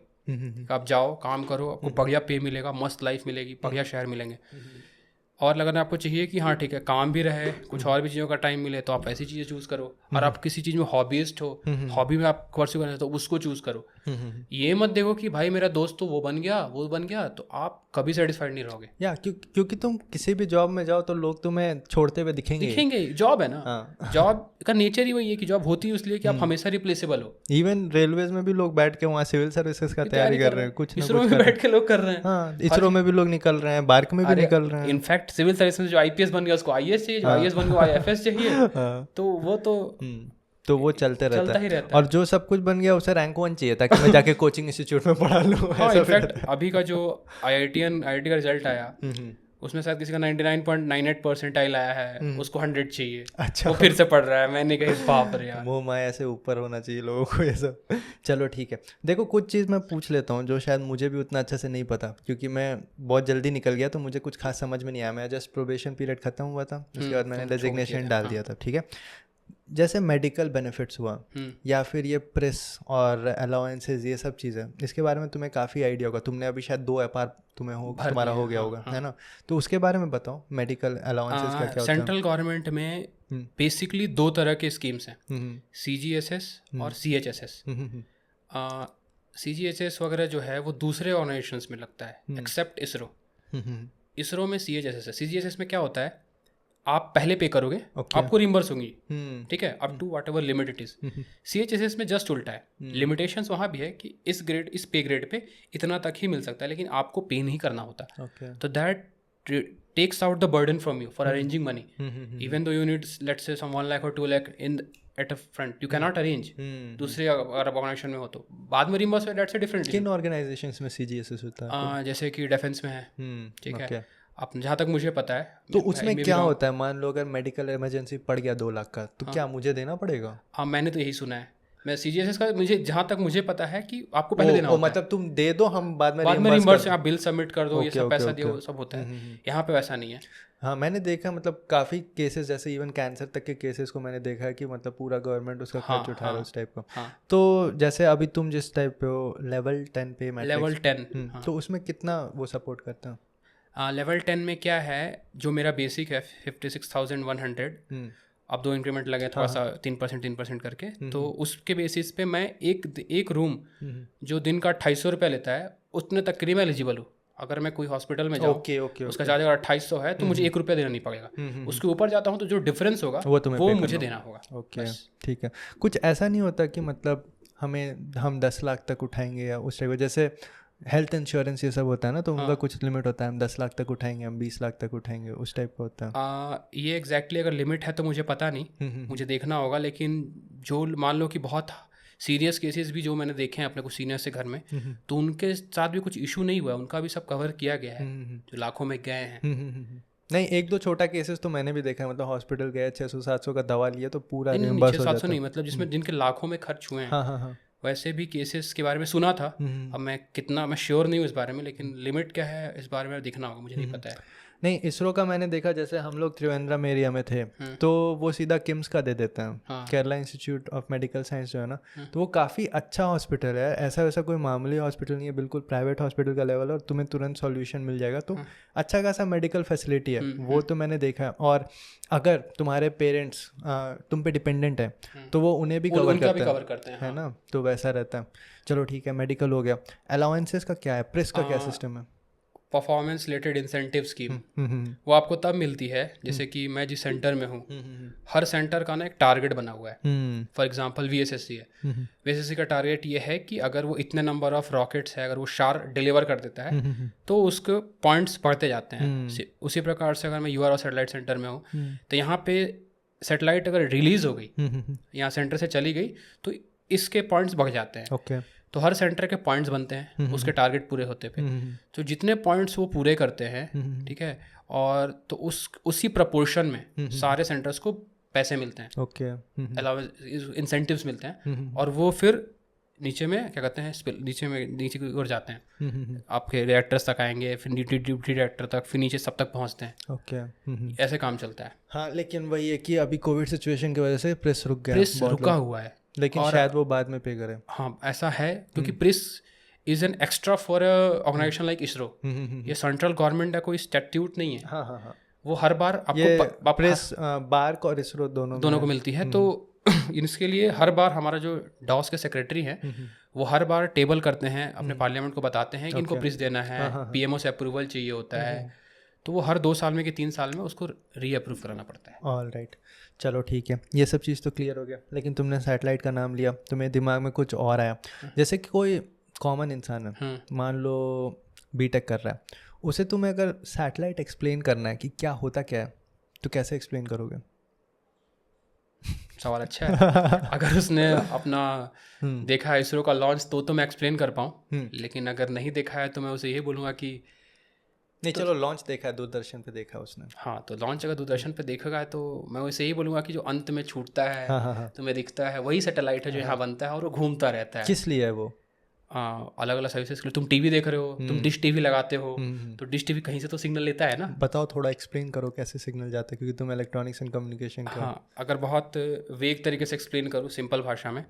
आप जाओ, काम करो, आपको बढ़िया पे मिलेगा, मस्त लाइफ मिलेगी, बढ़िया शहर मिलेंगे। और अगर आपको चाहिए कि हाँ ठीक है काम भी रहे, कुछ और भी चीज़ों का टाइम मिले, तो आप ऐसी चीज़ें चूज़ करो। और आप किसी चीज़ में हॉबीस्ट हो, हॉबी में आप परस्यू करना तो उसको चूज़ करो। ये मत देखो कि भाई मेरा दोस्त तो वो बन गया, तो आप कभी सेटिस्फाइड नहीं रहोगे। या क्योंकि तुम किसी भी जॉब में जाओ तो लोग तुम्हें छोड़ते हुए दिखेंगे। जॉब है ना, जॉब का नेचर ही वही है कि जॉब होती है इसलिए कि आप हमेशा रिप्लेसेबल हो। इवन रेलवेज में भी लोग बैठ के वहाँ सिविल सर्विसेज का तैयारी कर रहे हैं, कुछ इसरो में बैठ के लोग कर रहे हैं। हाँ, इसरो में भी लोग निकल रहे हैं, बार्क में भी निकल रहे हैं। इनफैक्ट सिविल सर्विस में जो IPS बन गया उसको IAS चाहिए, जो IAS बन गया IFS चाहिए। तो वो तो तो वो चलते रहता चलता ही है। रहता है। और जो सब कुछ बन गया उसे रैंक 1 चाहिए ताकि मैं जाके कोचिंग इंस्टीट्यूट में पढ़ा लूँ। हाँ, इनफैक्ट अभी का जो IIT का रिजल्ट आया उसमें शायद किसी का 99.98 परसेंटाइल आया है, उसको 100 चाहिए। अच्छा, वो फिर से पढ़ रहा है। मैंने कही बाप रे यार, मुँह माया से ऊपर होना चाहिए लोगों को ये सब। चलो ठीक है, देखो कुछ चीज़ मैं पूछ लेता हूँ जो शायद मुझे भी उतना अच्छे से नहीं पता, क्योंकि मैं बहुत जल्दी निकल गया तो मुझे कुछ खास समझ में नहीं आया। मैं जस्ट प्रोबेशन पीरियड खत्म हुआ था, उसके बाद मैंने डेजिग्नेशन डाल दिया था। ठीक है, जैसे मेडिकल बेनिफिट्स हुआ या फिर ये प्रेस और अलाउंसेस, ये सब चीज़ें, इसके बारे में तुम्हें काफ़ी आइडिया होगा। तुमने अभी शायद 2 एपार तुम्हारा हो गया होगा, है ना? तो उसके बारे में बताओ, मेडिकल अलाउंसेस का क्या होता है? सेंट्रल गवर्नमेंट में बेसिकली 2 तरह के स्कीम्स हैं, CGSS और CHSS। CGSS वगैरह जो है वो दूसरे ऑर्गेनाइजेशंस में लगता है एक्सेप्ट इसरो। इसरो में CHSS है। CGSS में क्या होता है, आप पहले पे करोगे, आपको रिम्बर्स होंगी, ठीक है, up to whatever limit it is. CHSS में जस्ट उल्टा है, लिमिटेशंस वहाँ भी है कि इस पे ग्रेड पे इतना तक ही मिल सकता है, लेकिन आपको पे नहीं करना होता। तो that takes out the burden from you for arranging money, even though you need let's say some 1 lakh और 2 lakh in at a front, you can not arrange. दूसरे अगर ऑर्गेनाइजेशन में हो तो बाद में रिम्बर्स, दैट्स अ डिफरेंट। किन ऑर्गेनाइजेशंस में CGSS होता है? जैसे कि डिफेंस में है, ठीक है, अब जहाँ तक मुझे पता है। तो उसमें क्या होता है, मान लो अगर मेडिकल इमरजेंसी पड़ गया 2 लाख का, तो क्या मुझे देना पड़ेगा? हाँ, मैंने तो यही सुना है। मैं CGSS का मुझे जहाँ तक मुझे पता है कि आपको पहले देना होता है। मतलब तुम दे दो, हम बाद में रिम्बर्स, आप बिल सबमिट कर दो, ये सब पैसा दियो, सब होता है। यहाँ पे वैसा नहीं है। हाँ, मैंने देखा, मतलब काफ़ी केसेस, जैसे इवन कैंसर तक के केसेस को मैंने देखा है कि मतलब पूरा गवर्नमेंट उसका खर्च उठा रहा है, उस टाइप का। तो जैसे अभी तुम जिस टाइप पे हो, लेवल 10 पे, लेवल 10, तो उसमें कितना वो सपोर्ट करता है? लेवल 10 में क्या है, जो मेरा बेसिक है 56,100, अब 2 इंक्रीमेंट लगे थोड़ा सा 3% करके, तो उसके बेसिस पे मैं एक रूम जो दिन का 250 रुपया लेता है, उतने तक के लिए मैं एलिजिबल हूँ। अगर मैं कोई हॉस्पिटल में जाऊँ, उसका चार्ज अगर 2800 है तो मुझे 1 रुपया देना नहीं पड़ेगा। उसके ऊपर जाता हूँ तो जो डिफरेंस होगा वो मुझे देना होगा। ओके, ठीक है। कुछ ऐसा नहीं होता कि मतलब हम 10 लाख तक उठाएंगे या उस टाइप, जैसे हेल्थ इंश्योरेंस ये सब होता है ना, तो उनका कुछ लिमिट होता है, हम 10 लाख तक उठाएंगे, हम 20 लाख तक उठाएंगे, उस टाइप का होता है? ये एग्जैक्टली अगर लिमिट है तो मुझे पता नहीं, मुझे देखना होगा। लेकिन जो मान लो कि बहुत सीरियस केसेस भी जो मैंने देखे हैं अपने कुछ सीनियर से घर में, तो उनके साथ भी कुछ इशू नहीं हुआ है, उनका भी सब कवर किया गया है, जो लाखों में गए हैं। नहीं, 1-2 छोटा केसेस तो मैंने भी देखा है, मतलब हॉस्पिटल गए, 600-700 का दवा लिया तो पूरा रिम्बर्स हो जाता है। 600-700 नहीं, मतलब जिसमें जिनके लाखों में खर्च हुए हैं, वैसे भी केसेस के बारे में सुना था। अब मैं श्योर नहीं हूँ इस बारे में, लेकिन लिमिट क्या है इस बारे में देखना होगा, मुझे नहीं पता है। नहीं, इसरो का मैंने देखा, जैसे हम लोग त्रिवेंद्रम एरिया में थे तो वो सीधा किम्स का दे देते हैं, Kerala institute of medical science जो है ना, तो वो काफ़ी अच्छा हॉस्पिटल है, ऐसा वैसा कोई मामूली हॉस्पिटल नहीं है, बिल्कुल प्राइवेट हॉस्पिटल का लेवल है, और तुम्हें तुरंत सॉल्यूशन मिल जाएगा। तो अच्छा खासा मेडिकल फैसिलिटी है, वो तो मैंने देखा है। और अगर तुम्हारे पेरेंट्स तुम पे डिपेंडेंट है तो वो उन्हें भी कवर करते हैं, है ना? तो वैसा रहता है। चलो ठीक है, मेडिकल हो गया। अलाउंसेस का क्या है, प्रेस का क्या सिस्टम है? परफॉर्मेंस रिलेटेड इंसेंटिव स्कीम, वो आपको तब मिलती है जैसे कि मैं जिस सेंटर में हूँ, हर सेंटर का ना एक टारगेट बना हुआ है। फॉर एग्जांपल VSSC है, VSSC का टारगेट ये है कि अगर वो इतने नंबर ऑफ रॉकेट्स है, अगर वो शार डिलीवर कर देता है तो उसके पॉइंट्स बढ़ते जाते हैं। उसी प्रकार से अगर मैं UR सैटेलाइट सेंटर में हूँ तो यहाँ पे सैटेलाइट अगर रिलीज हो गई, यहाँ सेंटर से चली गई, तो इसके पॉइंट्स बढ़ जाते हैं। तो हर सेंटर के पॉइंट्स बनते हैं उसके टारगेट पूरे होते पे, तो जितने पॉइंट्स वो पूरे करते हैं, ठीक है, और तो उसी प्रपोर्शन में सारे सेंटर्स को पैसे मिलते हैं, अलाउंस इंसेंटिव्स मिलते हैं, और वो फिर नीचे में क्या कहते हैं, नीचे की ओर जाते हैं, आपके रिएक्टर्स तक आएंगे, फिर ड्यूटी रिएक्टर तक, फिर नीचे सब तक पहुंचते हैं। ऐसे काम चलता है। हाँ, लेकिन वही है कि अभी कोविड सिचुएशन की वजह से प्रेस रुका हुआ है, लेकिन शायद वो बाद में पे करे। हाँ, ऐसा है, क्योंकि press is an extra for a organisation like ISRO. ये सेंट्रल गवर्नमेंट का कोई स्टैट्यूट नहीं है। हाँ, वो हर बार आपको प्रेस बार्क और इसरो दोनों को मिलती है। तो इसके लिए हर बार हमारा जो डॉस के सेक्रेटरी हैं वो हर बार टेबल करते हैं, अपने पार्लियामेंट को बताते हैं कि इनको प्रेस देना है, PMO से अप्रूवल चाहिए होता है, तो वो हर 2 साल में कि 3 साल में उसको रीअप्रूव कराना पड़ता है। ऑल राइट, चलो ठीक है, ये सब चीज़ तो क्लियर हो गया। लेकिन तुमने सैटेलाइट का नाम लिया तो मेरे दिमाग में कुछ और आया। जैसे कि कोई कॉमन इंसान है, मान लो BTech कर रहा है, उसे तुम्हें अगर सैटेलाइट एक्सप्लेन करना है कि क्या होता क्या है, तो कैसे एक्सप्लेन करोगे? सवाल अच्छा है। अगर उसने अपना देखा है इसरो का लॉन्च तो मैं एक्सप्लेन कर पाऊँ, लेकिन अगर नहीं देखा है तो मैं उसे ये बोलूँगा कि नहीं, चलो लॉन्च देखा है, दूरदर्शन पे देखा उसने। हाँ, तो लॉन्च अगर दूरदर्शन पे देखेगा तो मैं उसे यही बोलूँगा कि जो अंत में छूटता है, तुम्हें दिखता है, वही सैटेलाइट है जो यहाँ बनता है और वो घूमता रहता है। किस लिए है वो? अलग अलग सर्विसेज के लिए। तुम टीवी देख रहे हो, तुम डिश टीवी लगाते हो, तो डिश टीवी कहीं से तो सिग्नल लेता है ना। बताओ, थोड़ा एक्सप्लेन करो कैसे सिग्नल जाता है, क्योंकि तुम इलेक्ट्रॉनिक्स एंड कम्युनिकेशन का। हाँ, अगर बहुत वेग तरीके से एक्सप्लेन करूँ सिंपल भाषा में,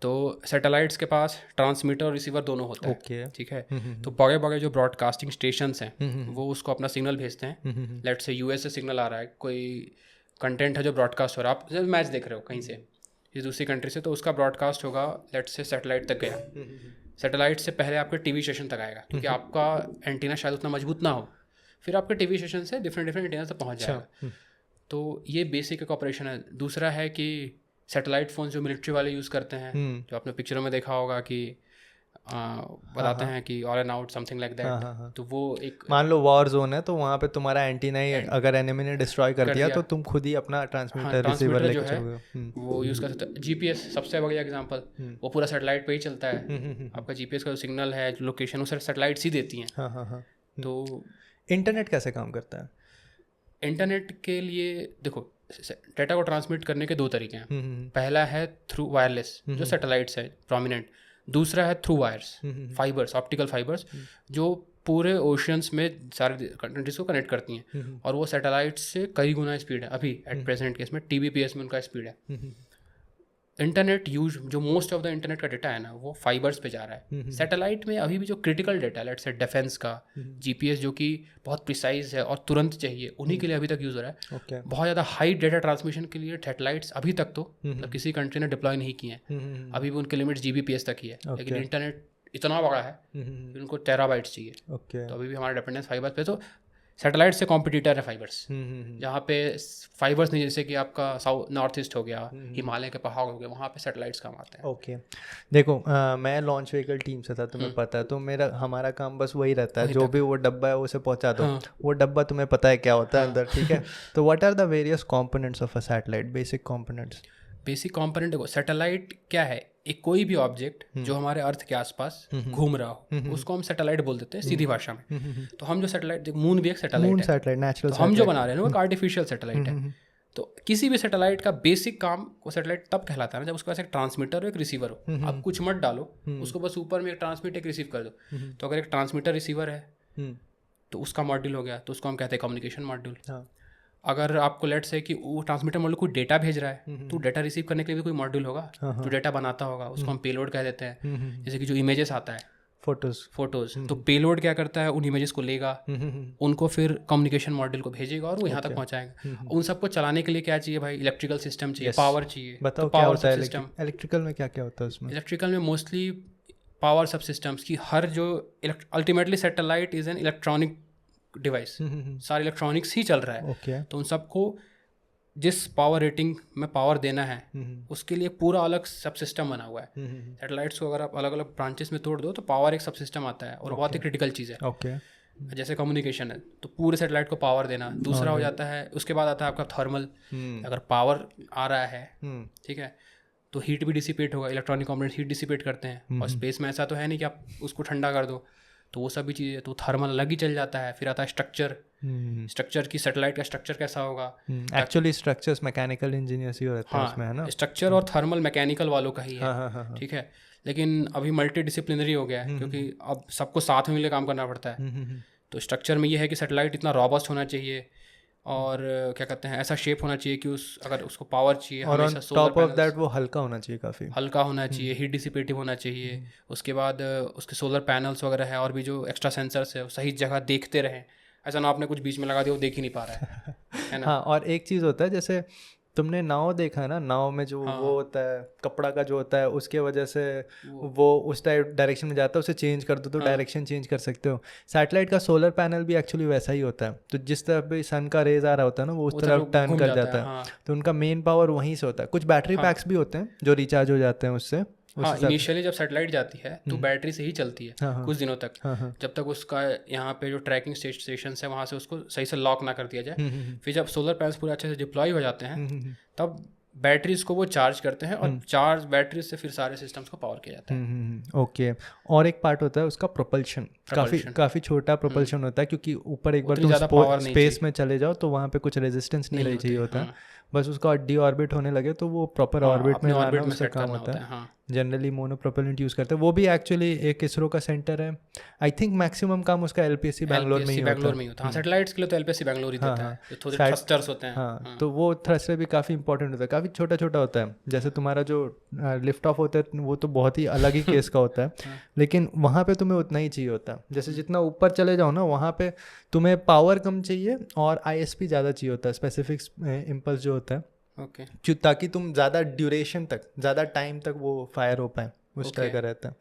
तो सैटेलाइट्स के पास ट्रांसमीटर और रिसीवर दोनों होता है, ठीक है। तो बड़े बड़े जो ब्रॉडकास्टिंग स्टेशंस हैं वो उसको अपना सिग्नल भेजते हैं। लेट से यूएस से सिग्नल आ रहा है, कोई कंटेंट है जो ब्रॉडकास्ट हो रहा है, आप मैच देख रहे हो कहीं से इस दूसरी कंट्री से, तो उसका ब्रॉडकास्ट होगा लेट से सैटेलाइट तक गया। सैटेलाइट से पहले आपके टीवी स्टेशन तक आएगा, क्योंकि आपका एंटीना शायद उतना मजबूत ना हो, फिर आपके टीवी स्टेशन से डिफरेंट एंटीना तक पहुँच जाएगा। तो ये बेसिक एक ऑपरेशन है। दूसरा है कि सैटेलाइट फ़ोन जो मिलिट्री वाले यूज़ करते हैं, जो आपने पिक्चरों में देखा होगा कि बताते हैं कि all and out something like that, तो वो एक, मान लो वॉर जोन है तो वहाँ पे तुम्हारा एंटीना ही अगर एनिमी ने डिस्ट्रॉय कर दिया तो तुम खुद ही अपना ट्रांसमीटर रिसीवर लेके चलोगे, वो यूज़ कर सकते हैं। जीपीएस सबसे बढ़िया एग्जांपल, वो पूरा सैटेलाइट पे ही चलता है। आपका जीपीएस का जो सिग्नल है, लोकेशन, वो सैटेलाइट्स ही देती हैं। तो इंटरनेट कैसे काम करता है? इंटरनेट के लिए देखो, डेटा को ट्रांसमिट करने के दो तरीके हैं। पहला है थ्रू वायरलेस, जो सैटेलाइट्स है प्रोमिनेंट। दूसरा है through wires, fibres, optical fibres, जो पूरे ओशियंस में सारे कंट्रीज को कनेक्ट करती हैं, और वो सैटेलाइट से कई गुना स्पीड है अभी एट प्रेजेंट केस में, TBPS में उनका स्पीड है। इंटरनेट यूज जो मोस्ट ऑफ द इंटरनेट का डेटा है ना, वो फाइबर्स पे जा रहा है। सैटेलाइट में अभी भी जो क्रिटिकल डेटा है, लेट्स से डिफेंस का, जीपीएस जो कि बहुत प्रिसाइज है और तुरंत चाहिए, उन्हीं के लिए अभी तक यूज़ हो रहा है। बहुत ज़्यादा हाई डेटा ट्रांसमिशन के लिए सैटेलाइट्स अभी तक तो मतलब किसी कंट्री ने डिप्लॉय नहीं किए हैं। अभी भी उनके लिमिट GBPS तक ही है, लेकिन इंटरनेट इतना बड़ा है कि उनको टेराबाइट्स चाहिए। तो अभी भी हमारा डिपेंडेंस फाइबर्स पे, तो सैटेलाइट से कॉम्पिटिटर है फाइबर्स, जहाँ पे फाइबर्स नहीं, जैसे कि आपका साउथ नॉर्थ ईस्ट हो गया, हिमालय के पहाड़ हो गए, वहाँ पे सैटेलाइट्स काम आते हैं। देखो मैं लॉन्च व्हीकल टीम से था, तुम्हें पता है, तो हमारा काम बस वही रहता है, जो भी वो डब्बा है उसे पहुँचा दो। वो डब्बा तुम्हें पता है क्या होता है अंदर, ठीक है। तो what are the various components of a satellite, basic components? Basic component देखो, सैटेलाइट क्या है, एक कोई भी ऑब्जेक्ट जो हमारे अर्थ के आसपास घूम रहा हो, उसको हम सैटेलाइट बोल देते हैं सीधी भाषा में। तो हम जो सैटेलाइट, मून भी एक सैटेलाइट है, नेचुरल, तो हम जो बना रहे हैं वो एक आर्टिफिशियल सैटेलाइट है। तो किसी भी सैटेलाइट का बेसिक काम वो सैटेलाइट तब कहलाता है ना जब उसके पास एक ट्रांसमीटर हो, एक रिसीवर हो। आप कुछ मत डालो, उसको बस ऊपर में एक ट्रांसमिट एक रिसीव कर दो। तो अगर एक ट्रांसमीटर रिसीवर है तो उसका मॉड्यूल हो गया, तो उसको हम कहते हैं कम्युनिकेशन मॉड्यूल। अगर आपको लेट से कि वो ट्रांसमीटर मॉड्यूल कोई डेटा भेज रहा है, तो डेटा रिसीव करने के लिए भी कोई मॉड्यूल होगा जो डेटा बनाता होगा, उसको हम पेलोड कह देते हैं। जैसे कि जो इमेजेस आता है, फोटोज, तो पेलोड क्या करता है, उन इमेजेस को लेगा, उनको फिर कम्युनिकेशन मॉड्यूल को भेजेगा और वो यहाँ तक पहुँचाएगा। उन सबको चलाने के लिए क्या चाहिए भाई, इलेक्ट्रिकल सिस्टम चाहिए, पावर चाहिए। बताओ क्या होता है इलेक्ट्रिकल में, क्या क्या होता है उसमें? इलेक्ट्रिकल में मोस्टली पावर सब सिस्टम्स की, हर जो ultimately satellite is an electronic device, सारे इलेक्ट्रॉनिक्स ही चल रहा है। तो उन सबको जिस पावर रेटिंग में पावर देना है उसके लिए पूरा अलग सब सिस्टम बना हुआ है। सैटेलाइट्स को अगर आप अलग अलग ब्रांचेस में तोड़ दो तो पावर एक सब सिस्टम आता है, और बहुत ही क्रिटिकल चीज़ है। जैसे कम्युनिकेशन है तो पूरे सैटेलाइट को पावर देना। दूसरा हो जाता है, उसके बाद आता है आपका थर्मल। अगर पावर आ रहा है, ठीक है, तो हीट भी डिसिपेट होगा, इलेक्ट्रॉनिक कंपोनेंट्स हीट डिसिपेट करते हैं, और स्पेस में ऐसा तो है नहीं कि आप उसको ठंडा कर दो, तो वो सभी चीज़ें, तो थर्मल अलग ही चल जाता है। फिर आता है स्ट्रक्चर की सैटेलाइट का स्ट्रक्चर कैसा होगा। एक्चुअली स्ट्रक्चर्स मैकेनिकल इंजीनियर्स ही होते हैं उसमें, है ना। स्ट्रक्चर और थर्मल मैकेनिकल वालों का ही है, ठीक है। लेकिन अभी मल्टी डिसिप्लिनरी हो गया है, क्योंकि अब सबको साथ में मिलकर काम करना पड़ता है। तो स्ट्रक्चर में ये है कि सैटेलाइट इतना रॉबस्ट होना चाहिए, और क्या कहते हैं, ऐसा शेप होना चाहिए कि अगर उसको पावर चाहिए, और ऑन टॉप ऑफ दैट वो हल्का होना चाहिए, काफ़ी हल्का होना चाहिए, हीट डिसिपेटिव होना चाहिए। उसके बाद उसके सोलर पैनल्स वगैरह है, और भी जो एक्स्ट्रा सेंसर्स है वो सही जगह देखते रहें, ऐसा ना आपने कुछ बीच में लगा दिया वो देख ही नहीं पा रहा है ना। हाँ, और एक चीज़ होता है, जैसे तुमने नाव देखा है ना, नाव में जो वो होता है कपड़ा का जो होता है, उसके वजह से वो उस टाइप डायरेक्शन में जाता है, उसे चेंज कर दो तो डायरेक्शन चेंज कर सकते हो। सैटेलाइट का सोलर पैनल भी एक्चुअली वैसा ही होता है, तो जिस तरफ भी सन का रेज आ रहा होता है ना, वो उस तरफ टर्न कर जाता है। तो उनका मेन पावर वहीं से होता है। कुछ बैटरी पैक्स भी होते हैं जो रिचार्ज हो जाते हैं उससे। हाँ, इनिशियली जब सैटेलाइट जाती है तो बैटरी से ही चलती है कुछ दिनों तक, जब तक उसका यहाँ पे जो ट्रैकिंग स्टेशन है वहाँ से उसको सही से लॉक ना कर दिया जाए। फिर जब सोलर पैनल्स पूरे अच्छे से डिप्लॉय हो जाते हैं तब बैटरीज को वो चार्ज करते हैं और चार्ज बैटरी से फिर सारे सिस्टम्स को पावर किया जाता है। ओके। और एक पार्ट होता है उसका प्रोपल्शन, काफ़ी छोटा प्रोपल्शन होता है, क्योंकि ऊपर एक बार तुम स्पेस में चले जाओ तो वहाँ पे कुछ रेजिस्टेंस नहीं चाहिए होता, बस उसका डी ऑर्बिट होने लगे तो वो प्रॉपर ऑर्बिट में आना उससे काम होता है। जनरली मोनोप्रोपेलेंट यूज़ करते हैं, वो भी एक्चुअली एक इसरो का सेंटर है। आई थिंक मैक्सिमम काम उसका एलपीएससी बैंगलोर में ही होता है। सैटेलाइट्स के लिए तो एलपीएससी बैंगलोर ही देता है, जो थोड़े थ्रस्टर्स होते हैं। हाँ, तो वो थ्रस्टर भी काफ़ी इंपॉर्टेंट होता है, काफ़ी छोटा छोटा होता है। जैसे तुम्हारा जो लिफ्ट ऑफ होता है वो तो बहुत ही अलग ही केस का होता है, लेकिन वहाँ पे तुम्हें उतना ही चाहिए होता है। जैसे जितना ऊपर चले जाओ ना, वहाँ पे तुम्हें पावर कम चाहिए और आईएसपी ज़्यादा चाहिए होता है, स्पेसिफिक इम्पल्स जो होता है, ओके, ताकि तुम ज़्यादा ड्यूरेशन तक, ज़्यादा टाइम तक वो फायर हो पाए, उस तरह का रहता है।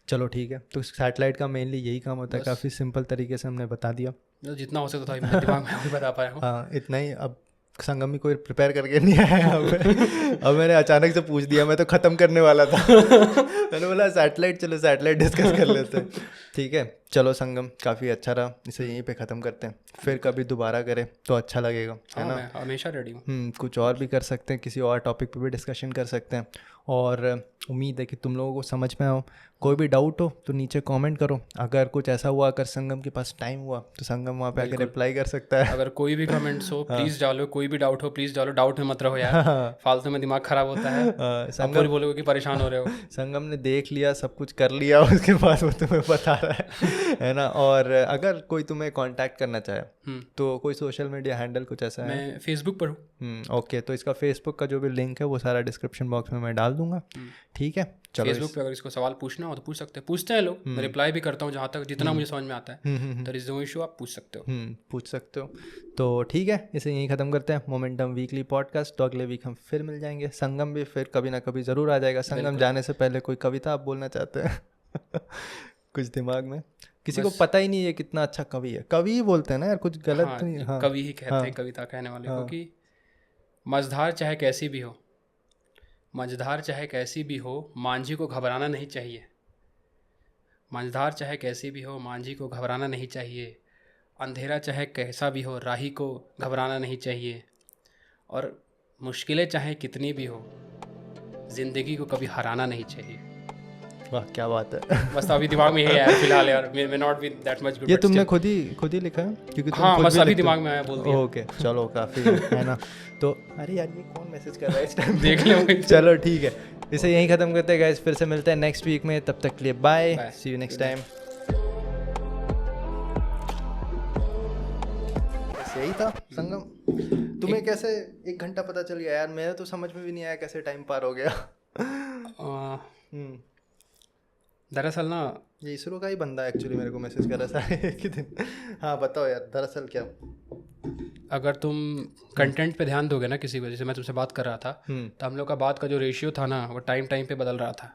चलो ठीक है, तो सैटेलाइट का मेनली यही काम होता है। काफ़ी सिंपल तरीके से हमने बता दिया, जितना हो सकता था मेरे दिमाग में बता पाया हूँ। हाँ, इतना ही। अब संगम भी कोई प्रिपेयर करके नहीं आया यहाँ पे। अब मैंने अचानक से पूछ दिया, मैं तो ख़त्म करने वाला था। मैंने बोला सैटेलाइट, चलो सैटेलाइट डिस्कस कर लेते हैं। ठीक है, चलो संगम काफ़ी अच्छा रहा, इसे यहीं पे ख़त्म करते हैं, फिर कभी दोबारा करें तो अच्छा लगेगा, है ना? मैं हमेशा रेडी हूँ। कुछ और भी कर सकते हैं, किसी और टॉपिक पे भी डिस्कशन कर सकते हैं, और उम्मीद है कि तुम लोगों को समझ में आओ। कोई भी डाउट हो तो नीचे कमेंट करो। अगर कुछ ऐसा हुआ, अगर संगम के पास टाइम हुआ तो संगम वहाँ पे आकर रिप्लाई कर सकता है। अगर कोई भी कमेंट्स हो प्लीज़ डालो, कोई भी डाउट हो प्लीज़ डालो। डाउट में मत रहो यार, फालतू में दिमाग खराब होता है। संगम बोलोगे कि परेशान हो रहे हो। संगम ने देख लिया, सब कुछ कर लिया, उसके बाद वो तुम्हें बता रहा है ना? और अगर कोई तुम्हें कांटेक्ट करना चाहे तो कोई सोशल मीडिया हैंडल कुछ ऐसा है? मैं फेसबुक पर हूँ। ओके, तो इसका फेसबुक का जो भी लिंक है वो सारा डिस्क्रिप्शन बॉक्स में मैं डाल दूंगा। ठीक है, चलो। फेसबुक पे अगर इसको सवाल पूछना हो तो पूछ सकते हैं, पूछते हैं लोग, मैं रिप्लाई भी करता हूँ जहाँ तक जितना मुझे समझ में आता है। देयर इज नो इशू, आप पूछ सकते हो। पूछ सकते हो। तो ठीक है, इसे यहीं ख़त्म करते हैं, मोमेंटम वीकली पॉडकास्ट। तो अगले वीक हम फिर मिल जाएंगे। संगम भी फिर कभी ना कभी ज़रूर आ जाएगा। संगम जाने से पहले कोई कविता आप बोलना चाहते हैं? कुछ दिमाग में? किसी को पता ही नहीं है कितना अच्छा कवि है। कवि ही बोलते हैं ना यार, कुछ गलत नहीं। हाँ, कवि ही कहते हैं कविता कहने वाले को। कि मझधार चाहे कैसी भी हो, मझधार चाहे कैसी भी हो, मांझी को घबराना नहीं चाहिए। मझधार चाहे कैसी भी हो, मांझी को घबराना नहीं चाहिए। अंधेरा चाहे कैसा भी हो, राही को घबराना नहीं चाहिए। और मुश्किलें चाहे कितनी भी हो, जिंदगी को कभी हराना नहीं चाहिए। वाह, क्या बात है। बस अभी दिमाग में है यार फिलहाल यार, may not be that much good. ये तुमने खुद ही लिखा है? क्योंकि तुम हाँ, खुद बस भी अभी दिमाग में आया, बोल दिया। ओके, चलो काफ़ी है ना? तो अरे यार, ये कौन मैसेज कर रहा है इस टाइम? देख लो। चलो ठीक है, इसे यहीं ख़त्म करते हैं गाइस। फिर से मिलते हैं नेक्स्ट वीक में, तब तक के लिए bye, see you next time. यही था संगम। तुम्हें कैसे 1 घंटा पता चल गया यार? मेरे तो समझ में भी नहीं आया कैसे टाइम पार हो गया। दरअसल ना, ये इसरो का ही बंदा एक्चुअली मेरे को मैसेज कर रहा था एक ही दिन। हाँ बताओ यार, दरअसल क्या? अगर तुम कंटेंट पे ध्यान दोगे ना, किसी वजह से मैं तुमसे बात कर रहा था, तो हम लोग का बात का जो रेशियो था ना, वो टाइम पे बदल रहा था।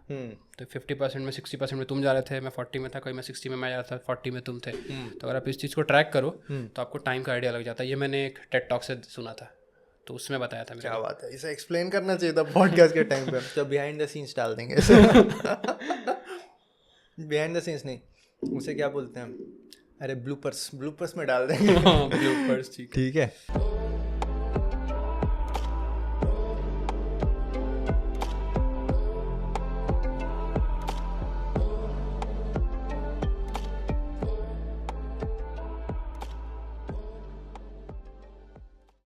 तो 50% में 60% में तुम जा रहे थे, मैं 40 में था, कोई मैं 60 में मैं जा रहा था, 40 में तुम थे। तो अगर आप इस चीज़ को ट्रैक करो तो आपको टाइम का आइडिया लग जाता है। ये मैंने एक टेड टॉक से सुना था, तो उसमें बताया था। क्या बात है, इसे एक्सप्लेन करना चाहिए था पॉडकास्ट के टाइम पे। तो बिहाइंड द सीन्स डाल देंगे। बिहाइंड द सीन्स नहीं, उसे क्या बोलते हैं? अरे ब्लूपर्स में डाल देंगे। ब्लूपर्स, ठीक है।